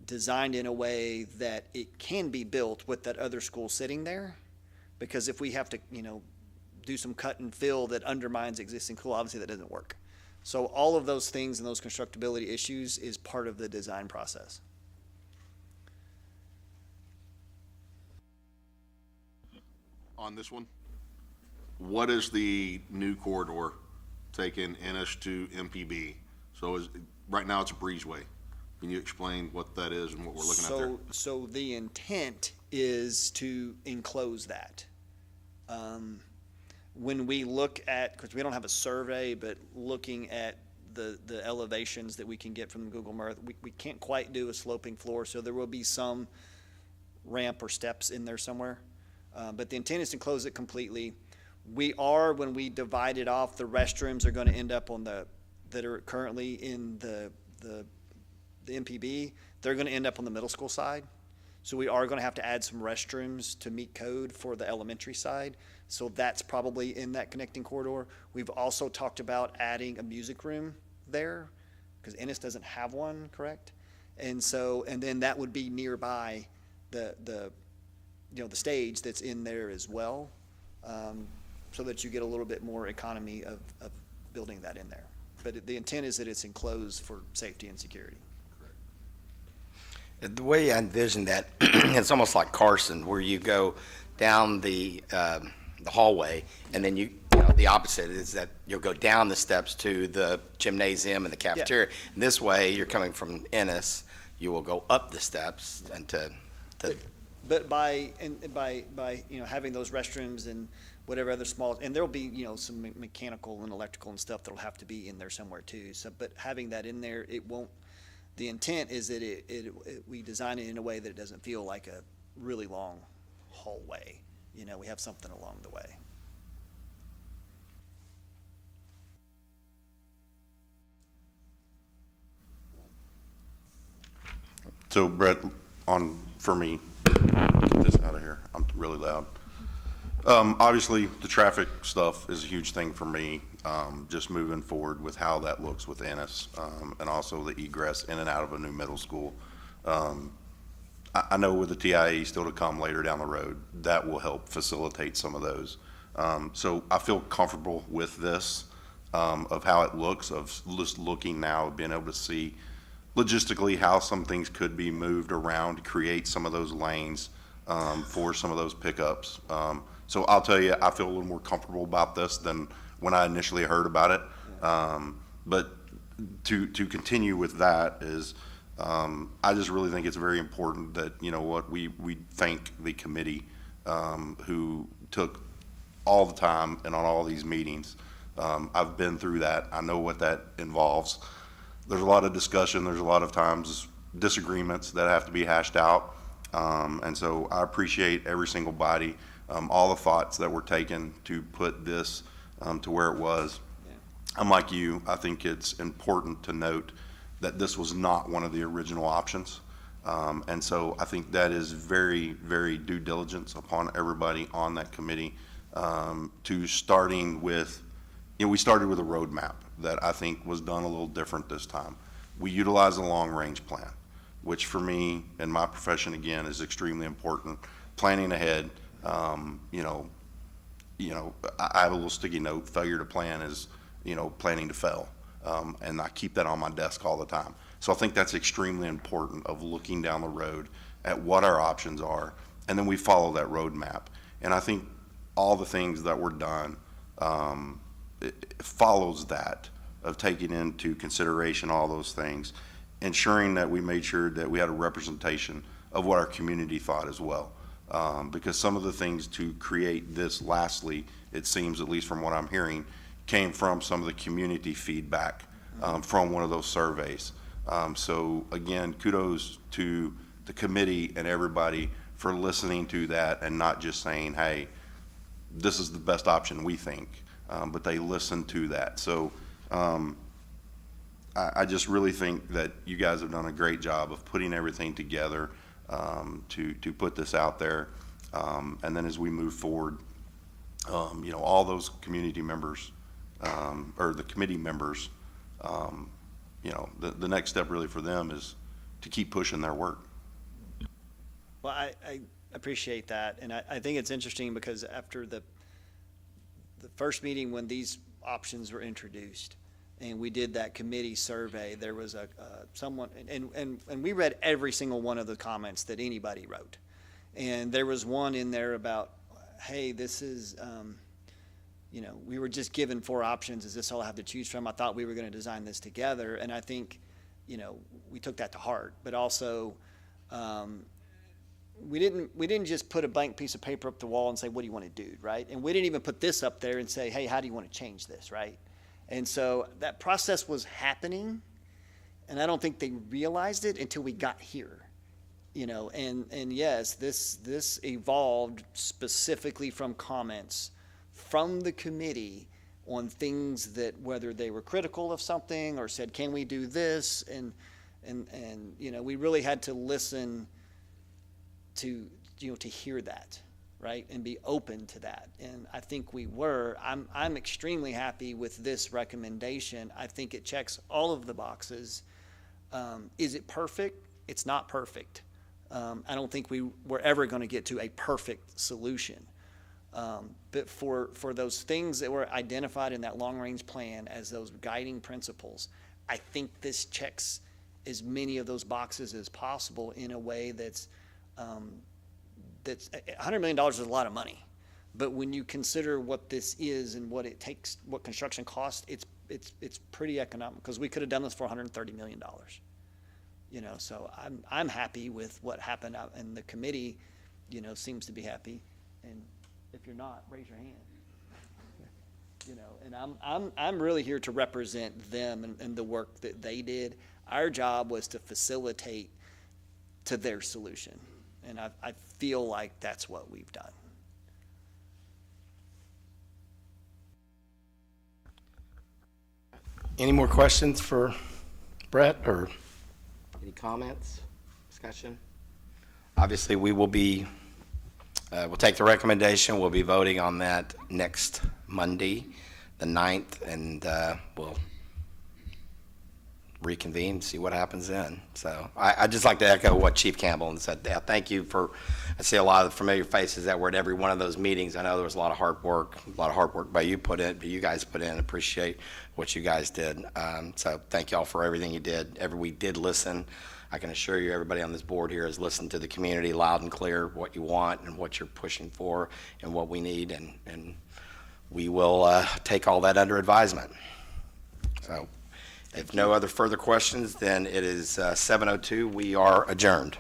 designed in a way that it can be built with that other school sitting there. Because if we have to, you know, do some cut and fill that undermines existing school, obviously that doesn't work. So all of those things and those constructability issues is part of the design process. On this one, what is the new corridor taking NS to MPB? So right now it's a breezeway. Can you explain what that is and what we're looking at there? So the intent is to enclose that. when we look at, because we don't have a survey, but looking at the elevations that we can get from Google Earth, we can't quite do a sloping floor, so there will be some ramp or steps in there somewhere. But the intent is to close it completely. When we divide it off, the restrooms are going to end up that are currently in the MPB, they're going to end up on the middle school side. So we are going to have to add some restrooms to meet code for the elementary side. So that's probably in that connecting corridor. We've also talked about adding a music room there, because Ennis doesn't have one, correct? And then that would be nearby the stage that's in there as well, so that you get a little bit more economy of building that in there. But the intent is that it's enclosed for safety and security. The way I envision that, it's almost like Carson, where you go down the hallway, and then the opposite is that you'll go down the steps to the gymnasium and the cafeteria. And this way, you're coming from Ennis, you will go up the steps and But by having those restrooms and whatever other small, and there'll be, some mechanical and electrical and stuff that'll have to be in there somewhere too. So, but having that in there, it won't, the intent is that we design it in a way that it doesn't feel like a really long hallway. We have something along the way. So Brett, for me, get this out of here, I'm really loud. Obviously, the traffic stuff is a huge thing for me, just moving forward with how that looks with Ennis, and also the egress in and out of a new middle school. I know with the TIE still to come later down the road, that will help facilitate some of those. So I feel comfortable with this, of how it looks, of just looking now, being able to see logistically how some things could be moved around to create some of those lanes for some of those pickups. So I'll tell you, I feel a little more comfortable about this than when I initially heard about it. But to continue with that is, I just really think it's very important that, we thank the committee who took all the time and on all these meetings. I've been through that. I know what that involves. There's a lot of discussion. There's a lot of times disagreements that have to be hashed out. And so I appreciate every single body, all the thoughts that were taken to put this to where it was. I'm like you. I think it's important to note that this was not one of the original options. And so I think that is very, very due diligence upon everybody on that committee, to starting with, we started with a roadmap that I think was done a little different this time. We utilized a long-range plan, which for me and my profession, again, is extremely important. Planning ahead, I have a little sticky note, failure to plan is, planning to fail. And I keep that on my desk all the time. So I think that's extremely important, of looking down the road at what our options are, and then we follow that roadmap. And I think all the things that were done, it follows that, of taking into consideration all those things, ensuring that we made sure that we had a representation of what our community thought as well. Because some of the things to create this, lastly, it seems, at least from what I'm hearing, came from some of the community feedback from one of those surveys. So again, kudos to the committee and everybody for listening to that and not just saying, hey, this is the best option we think, but they listened to that. So I just really think that you guys have done a great job of putting everything together to put this out there. And then as we move forward, all those community members, or the committee members, the next step really for them is to keep pushing their work. Well, I appreciate that, and I think it's interesting because after the first meeting when these options were introduced, and we did that committee survey, there was someone, and we read every single one of the comments that anybody wrote, and there was one in there about, hey, this is, we were just given 4 options. Is this all I have to choose from? I thought we were going to design this together, and I think, we took that to heart, but also, we didn't just put a blank piece of paper up the wall and say, what do you want to do, right? And we didn't even put this up there and say, hey, how do you want to change this, right? And so that process was happening, and I don't think they realized it until we got here. You know, and yes, this evolved specifically from comments from the committee on things that, whether they were critical of something or said, can we do this? And you know, we really had to listen to, you know, to hear that, right? And be open to that. And I think we were. I'm extremely happy with this recommendation. I think it checks all of the boxes. Is it perfect? It's not perfect. I don't think we're ever going to get to a perfect solution. But for those things that were identified in that long-range plan as those guiding principles, I think this checks as many of those boxes as possible in a way that's $100 million is a lot of money. But when you consider what this is and what it takes, what construction costs, it's pretty economical, because we could have done this for $130 million. You know, so I'm happy with what happened out, and the committee, you know, seems to be happy. And if you're not, raise your hand. You know, and I'm really here to represent them and the work that they did. Our job was to facilitate to their solution, and I feel like that's what we've done. Any more questions for Brett, or any comments, discussion? Obviously, we will be, we'll take the recommendation. We'll be voting on that next Monday, the 9th, and we'll reconvene, see what happens then. So I'd just like to echo what Chief Campbell said. Yeah, thank you for, I see a lot of familiar faces that were at every one of those meetings. I know there was a lot of hard work by you guys put in. Appreciate what you guys did. So thank y'all for everything you did. We did listen. I can assure you, everybody on this board here has listened to the community loud and clear, what you want and what you're pushing for and what we need, and we will take all that under advisement. So if no other further questions, then it is 7:02. We are adjourned.